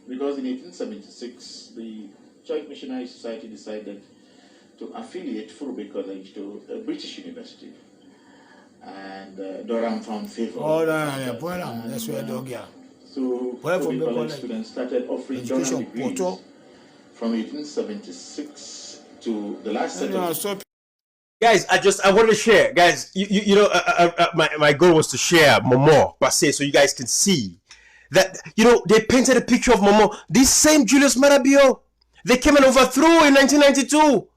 Because in 1876, the Joint Missionary Society decided to affiliate Furube College to a British university. And Durham found favor. That's where dog. So Furube College students started offering Durham degrees from 1876 to the last set of Guys, I wanted to share. Guys, you know, my goal was to share Momo per se, so you guys can see that, you know, they painted a picture of Momo. This same Julius Marabio, they came and overthrew in 1992.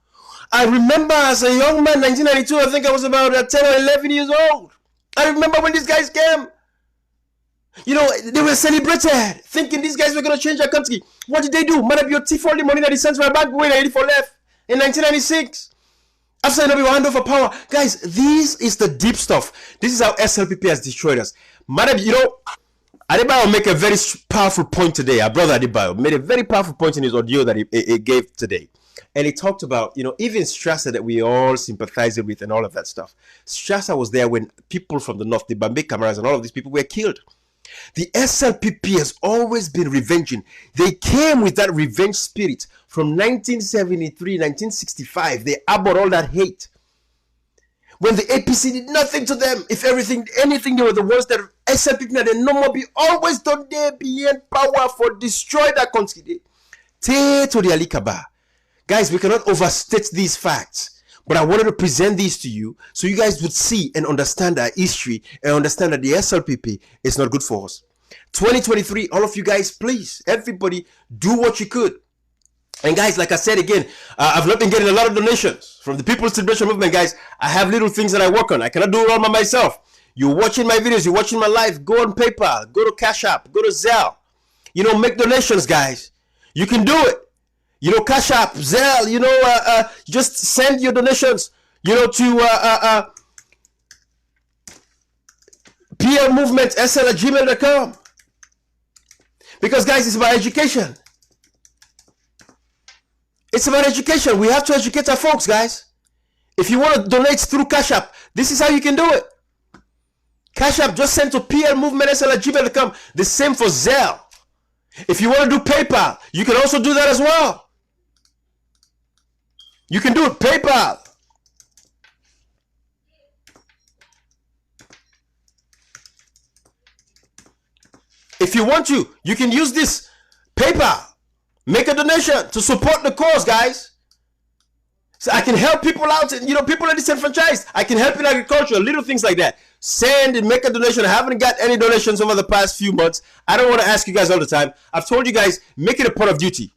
I remember as a young man, 1992, I think I was about 10 or 11 years old. I remember when these guys came. You know, they were celebrated, thinking these guys were going to change our country. What did they do? Marabio thief all the money that he sent to my bank when 84 left in 1996. After we were hand over power. Guys, this is the deep stuff. This is how SLPP has destroyed us. Marabio, you know, Adebayo make a very powerful point today. Our brother Adebayo made a very powerful point in his audio that he gave today. And he talked about, you know, even Strasser that we all sympathized with and all of that stuff. Strasser was there when people from the north, the Bambi cameras and all of these people were killed. The SLPP has always been revenging. They came with that revenge spirit from 1973, 1965. They harbored all that hate. When the APC did nothing to them, if anything, they were the ones that SLPP had no more be always done there behind power for destroy that country. Take to the Alikaba. Guys, we cannot overstate these facts. But I wanted to present these to you so you guys would see and understand our history and understand that the SLPP is not good for us. 2023, all of you guys, please, everybody, do what you could. And guys, like I said again, I've not been getting a lot of donations from the People's Liberation Movement, guys. I have little things that I work on. I cannot do it all by myself. You're watching my videos, you're watching my life. Go on PayPal, go to Cash App, go to Zelle. You know, make donations, guys. You can do it. You know, Cash App, Zelle, you know, just send your donations, you know, to plmovement@sl@gmail.com. Because, guys, it's about education. It's about education. We have to educate our folks, guys. If you want to donate through Cash App, this is how you can do it. Cash App, just send to plmovement@sl@gmail.com. The same for Zelle. If you want to do PayPal, you can also do that as well. You can do it PayPal. If you want to, you can use this PayPal. Make a donation to support the cause, guys. So I can help people out, and you know, people are disenfranchised. I can help in agriculture, little things like that. Send and make a donation. I haven't got any donations over the past few months. I don't want to ask you guys all the time. I've told you guys, make it a point of duty.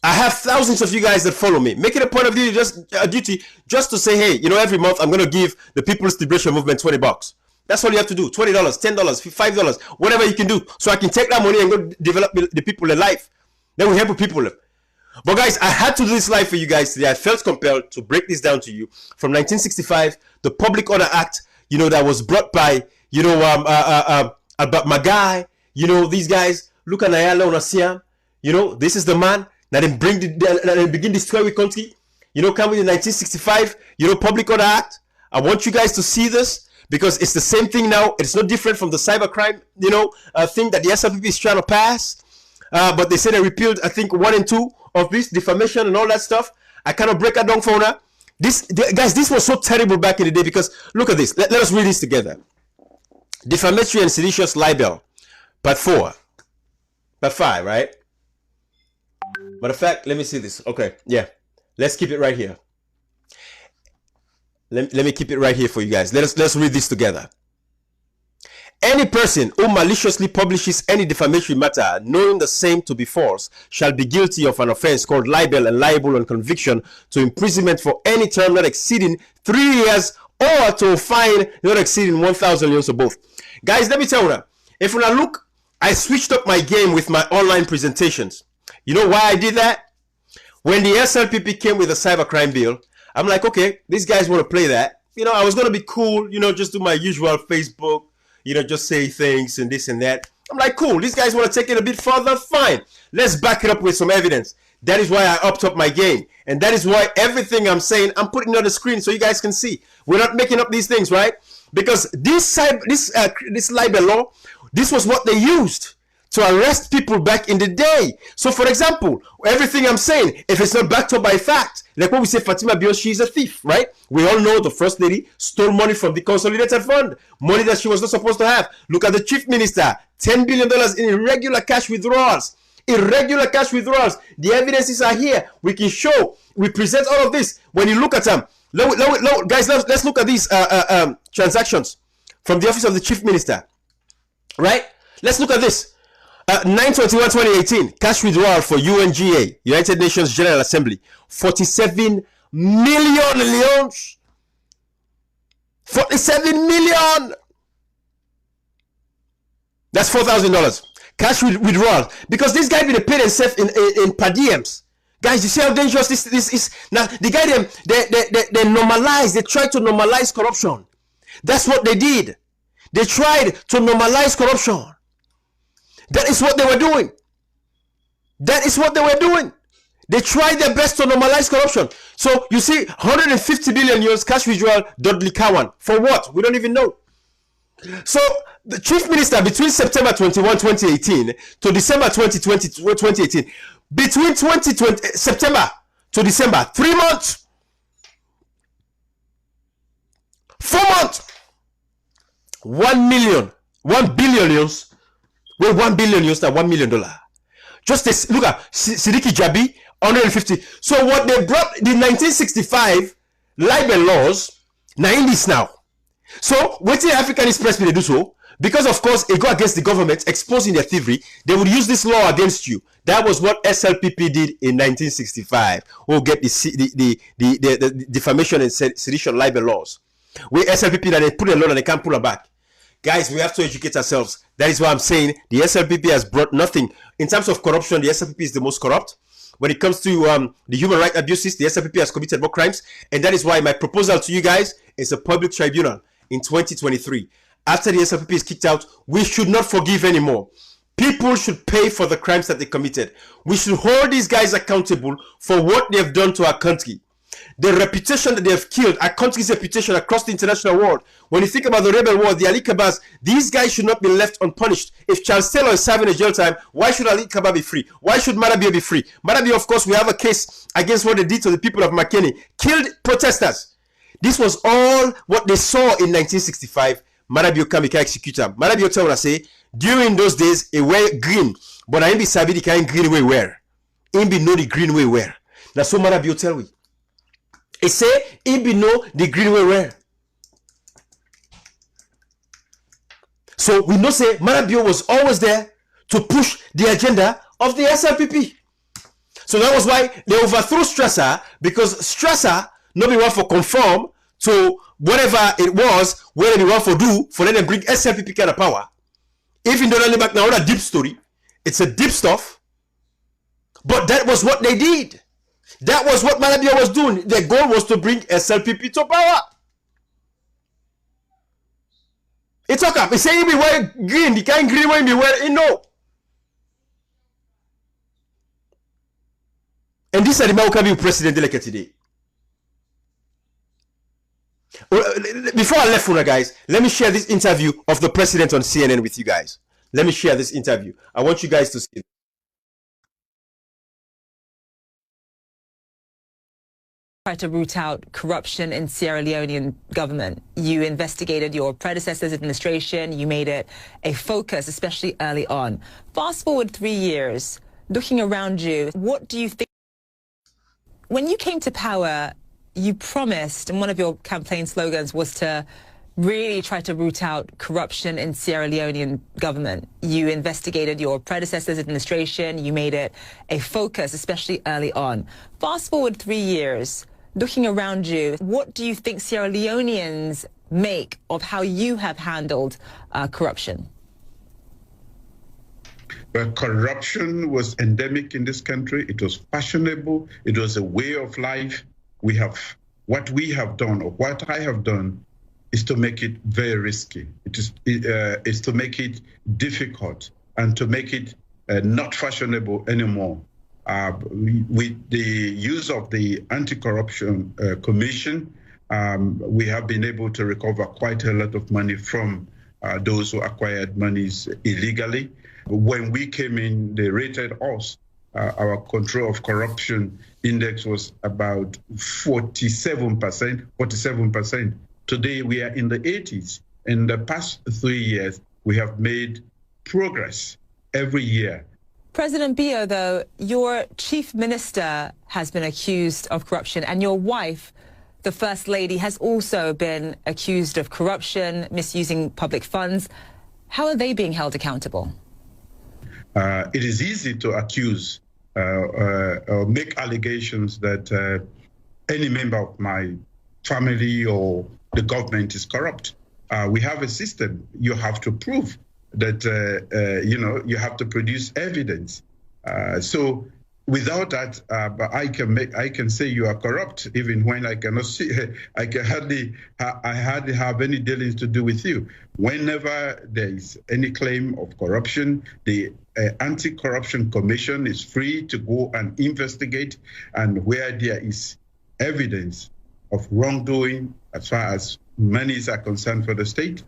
I have thousands of you guys that follow me. Make it a point of duty, just to say, hey, you know, every month I'm going to give the People's Liberation Movement $20. That's all you have to do. $20, $10, $5, whatever you can do. So I can take that money and go develop the people in life. Then we help people. But guys, I had to do this live for you guys today. I felt compelled to break this down to you. From 1965, the Public Order Act, you know, that was brought by, you know, about my guy, you know, these guys, look at Nayala Onasiam, you know, this is the man that then begin destroy the country. You know, come with the 1965, you know, Public Order Act. I want you guys to see this because it's the same thing now. It's not different from the cybercrime, you know, thing that the SLPP is trying to pass. But they said they repealed, I think, 1 and 2 of this, defamation and all that stuff. I cannot break that down for now. Guys, this was so terrible back in the day because look at this. Let us read this together. Defamatory and seditious libel, part 4, part 5, right? Matter of fact, let me see this. Okay, yeah. Let's keep it right here. Let me keep it right here for you guys. Let's read this together. Any person who maliciously publishes any defamatory matter, knowing the same to be false, shall be guilty of an offense called libel and liable on conviction to imprisonment for any term not exceeding 3 years or to a fine not exceeding 1,000 euros or both. Guys, let me tell you, if when I look, I switched up my game with my online presentations. You know why I did that? When the SLPP came with a cybercrime bill, I'm like, okay, these guys want to play that. You know, I was going to be cool, you know, just do my usual Facebook, you know, just say things and this and that. I'm like, cool, these guys want to take it a bit further, fine. Let's back it up with some evidence. That is why I upped up my game. And that is why everything I'm saying, I'm putting it on the screen so you guys can see. We're not making up these things, right? Because this libel law, this was what they used to arrest people back in the day. So, for example, everything I'm saying, if it's not backed up by fact, like when we say Fatima Bio, she's a thief, right? We all know the First Lady stole money from the Consolidated Fund, money that she was not supposed to have. Look at the Chief Minister, $10 billion in irregular cash withdrawals. Irregular cash withdrawals. The evidences are here. We can show. We present all of this. When you look at them, Guys, let's look at these transactions from the office of the chief minister. Right? Let's look at this. 9/21/2018, cash withdrawal for UNGA, United Nations General Assembly, 47 million leons. 47 million. That's $4,000. Cash withdrawal. Because this guy been paid himself in per diems. Guys, you see how dangerous this is? Now, the guy, they normalize, they try to normalize corruption. That's what they did. They tried to normalize corruption. That is what they were doing. That is what they were doing. They tried their best to normalize corruption. So, you see, 150 billion euros cash withdrawal, Dudley Cowan. For what? We don't even know. So, the chief minister between September 21, 2018 to December 2018, between September to December, 3 months, 4 months, 1 billion euros, well, 1 billion euros, that $1 million. Just this, look at Sidiki Jabi, 150. So what they brought, the 1965 libel laws, now in this now. So what the African Express they do so? Because of course it go against the government, exposing their thievery, they would use this law against you. That was what SLPP did in 1965. We'll get the defamation and sedition libel laws. With SLPP that they put a law and they can't pull it back. Guys, we have to educate ourselves. That is why I'm saying the SLPP has brought nothing. In terms of corruption, the SLPP is the most corrupt. When it comes to the human rights abuses, the SLPP has committed more crimes. And that is why my proposal to you guys is a public tribunal in 2023. After the SLPP is kicked out, we should not forgive anymore. People should pay for the crimes that they committed. We should hold these guys accountable for what they have done to our country. The reputation that they have killed, our country's reputation across the international world. When you think about the rebel war, the Ali Kabas, these guys should not be left unpunished. If Charles Taylor is serving a jail time, why should Ali Kabas be free? Why should Marabio be free? Marabio, of course, we have a case against what they did to the people of Makeni. Killed protesters. This was all what they saw in 1965. Marabio Kamika executor. Marabio tell us say, during those days, it were green. But I ain't be sabi the kind green way where. Ain't be know the green way where. That's what Marabio tell we. It say, it be know the green way where. So we know say Marabio was always there to push the agenda of the SLPP. So that was why they overthrew Strasser, because Strasser not be one for conform to whatever it was, where they want for do, for let them bring SLPP kind of power. Even though back now a deep story, it's a deep stuff. But that was what they did. That was what Marabio was doing. Their goal was to bring SLPP to power. It's okay. He say he be wearing green, the kind green way he be wearing, no. And this is the man who can be president elect today. Before I left Funa, guys, let me share this interview of the president on CNN with you guys. Let me share this interview. I want you guys to see it. Try to root out corruption in Sierra Leonean government. You investigated your predecessor's administration. You made it a focus, especially early on. Fast forward 3 years, looking around you, what do you think? When you came to power, you promised, and one of your campaign slogans was to really try to root out corruption in Sierra Leonean government. You investigated your predecessor's administration. You made it a focus, especially early on. Fast forward 3 years, looking around you, what do you think Sierra Leoneans make of how you have handled corruption? Well, corruption was endemic in this country. It was fashionable. It was a way of life. What we have done, or what I have done, is to make it very risky. It is to make it difficult and to make it not fashionable anymore. With the use of the Anti-Corruption Commission, we have been able to recover quite a lot of money from those who acquired monies illegally. When we came in, they rated us. Our control of corruption index was about 47%. Today, we are in the 80s. In the past 3 years, we have made progress every year. President Bio, though, your chief minister has been accused of corruption, and your wife, the First Lady, has also been accused of corruption, misusing public funds. How are they being held accountable? It is easy to accuse or make allegations that any member of my family or the government is corrupt. We have a system. You have to prove that, you have to produce evidence. So without that, I can say you are corrupt, even when I cannot see. I hardly have any dealings to do with you. Whenever there is any claim of corruption, the Anti-Corruption Commission is free to go and investigate, and where there is evidence of wrongdoing, as far as monies are concerned for the state,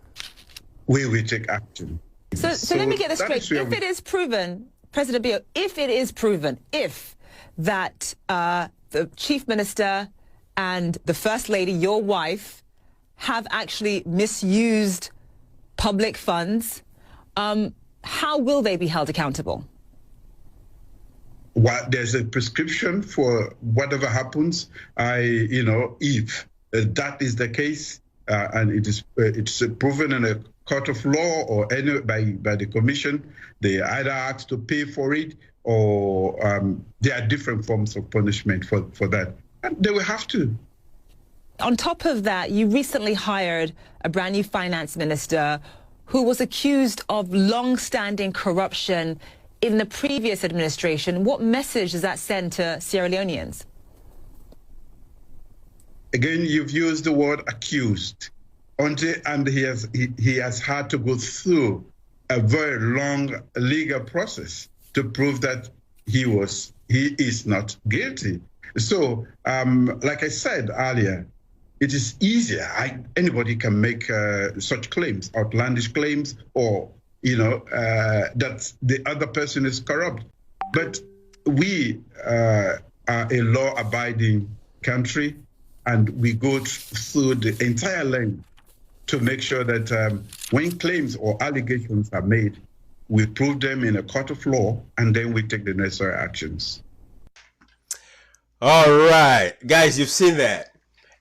we will take action. So let me get this straight. If it is proven, President Bio, if it is proven, that the Chief Minister and the First Lady, your wife, have actually misused public funds, how will they be held accountable? Well, there's a prescription for whatever happens. If that is the case, and it's proven in a court of law or by the commission, they either ask to pay for it, or there are different forms of punishment for that, and they will have to. On top of that, you recently hired a brand new finance minister who was accused of long-standing corruption in the previous administration. What message does that send to Sierra Leoneans? Again, you've used the word accused, and he has had to go through a very long legal process to prove that he is not guilty. So, like I said earlier, it is easier. Anybody can make such claims, outlandish claims, or that the other person is corrupt. But we are a law-abiding country, and we go through the entire length to make sure that when claims or allegations are made, we prove them in a court of law, and then we take the necessary actions. All right, guys, you've seen that.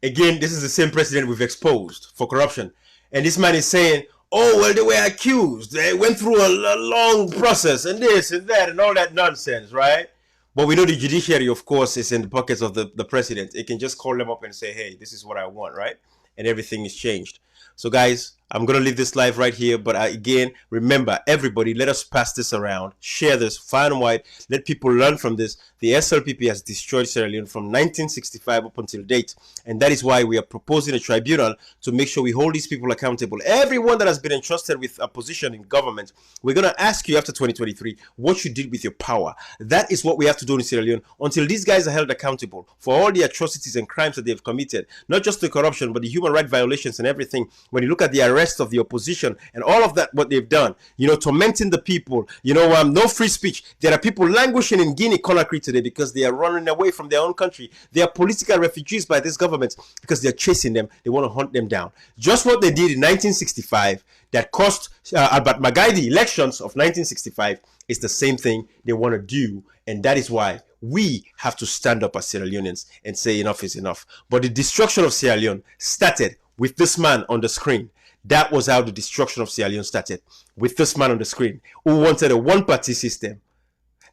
Again, this is the same president we've exposed for corruption. And this man is saying, oh, well, they were accused. They went through a long process and this and that and all that nonsense, right? But we know the judiciary, of course, is in the pockets of the president. It can just call them up and say, hey, this is what I want, right? And everything is changed. So, guys, I'm going to leave this live right here. But again, remember, everybody, let us pass this around. Share this far and wide. Let people learn from this. The SLPP has destroyed Sierra Leone from 1965 up until date. And that is why we are proposing a tribunal to make sure we hold these people accountable. Everyone that has been entrusted with a position in government, we're going to ask you after 2023 what you did with your power. That is what we have to do in Sierra Leone until these guys are held accountable for all the atrocities and crimes that they've committed. Not just the corruption, but the human rights violations and everything. When you look at the arrest of the opposition and all of that, what they've done, tormenting the people, no free speech. There are people languishing in Guinea-Conakry today because they are running away from their own country. They are political refugees by this government because they are chasing them. They want to hunt them down. Just what they did in 1965 that cost Albert Magai the elections of 1965 is the same thing they want to do. And that is why we have to stand up as Sierra Leoneans and say enough is enough. But the destruction of Sierra Leone started with this man on the screen. That was how the destruction of Sierra Leone started, with this man on the screen who wanted a one-party system.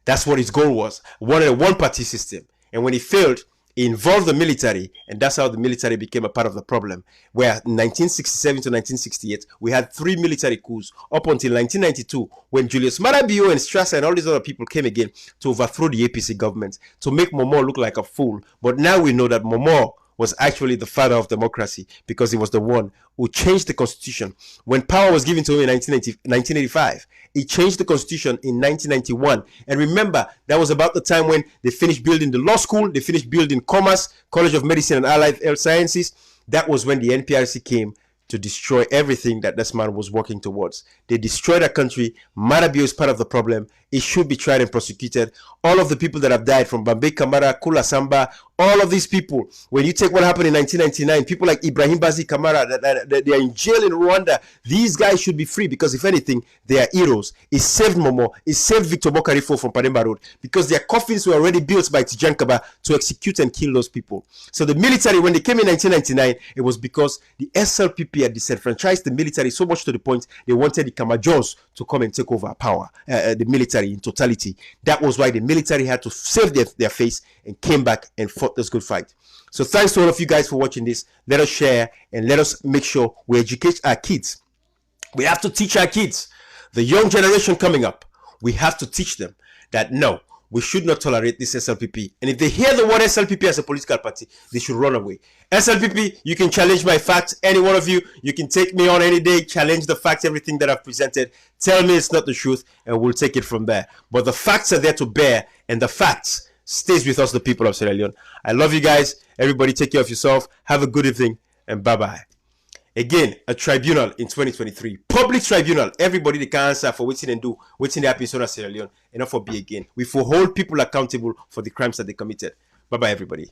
That's what his goal was, wanted a one-party system. And when he failed, he involved the military, and that's how the military became a part of the problem. Where in 1967 to 1968, we had 3 military coups up until 1992, when Julius Maada Bio and Strasser and all these other people came again to overthrow the APC government, to make Momo look like a fool. But now we know that Momo was actually the father of democracy because he was the one who changed the constitution. When power was given to him in 1985, he changed the constitution in 1991. And remember, that was about the time when they finished building the law school, they finished building Commerce, College of Medicine and Allied Health Sciences. That was when the NPRC came to destroy everything that this man was working towards. They destroyed our country. Maada Bio is part of the problem, it should be tried and prosecuted. All of the people that have died, from Bambe Kamara, Kula Samba, all of these people, when you take what happened in 1999, people like Ibrahim Bazi Kamara, that they are in jail in Rwanda, these guys should be free, because if anything, they are heroes. It saved Momo, it saved Victor Bokarifo from Pademba Road, because their coffins were already built by Tijan Kaba to execute and kill those people. So the military, when they came in 1999, it was because the SLPP had disenfranchised the military so much to the point they wanted the Kamajors to come and take over power, the military in totality. That was why the military had to save their face and came back and fought this good fight. So thanks to all of you guys for watching this. Let us share and let us make sure we educate our kids. We have to teach our kids, the young generation coming up, we have to teach them that no, we should not tolerate this SLPP. And if they hear the word SLPP as a political party, they should run away. SLPP, you can challenge my facts. Any one of you can take me on any day, challenge the facts, everything that I've presented. Tell me it's not the truth, and we'll take it from there. But the facts are there to bear, and the facts stays with us, the people of Sierra Leone. I love you guys. Everybody take care of yourself. Have a good evening, and bye-bye. Again, a tribunal in 2023. Public tribunal. Everybody they can answer for waiting and do, waiting they happen in Sierra Leone, and not for be again. We for hold people accountable for the crimes that they committed. Bye-bye, everybody.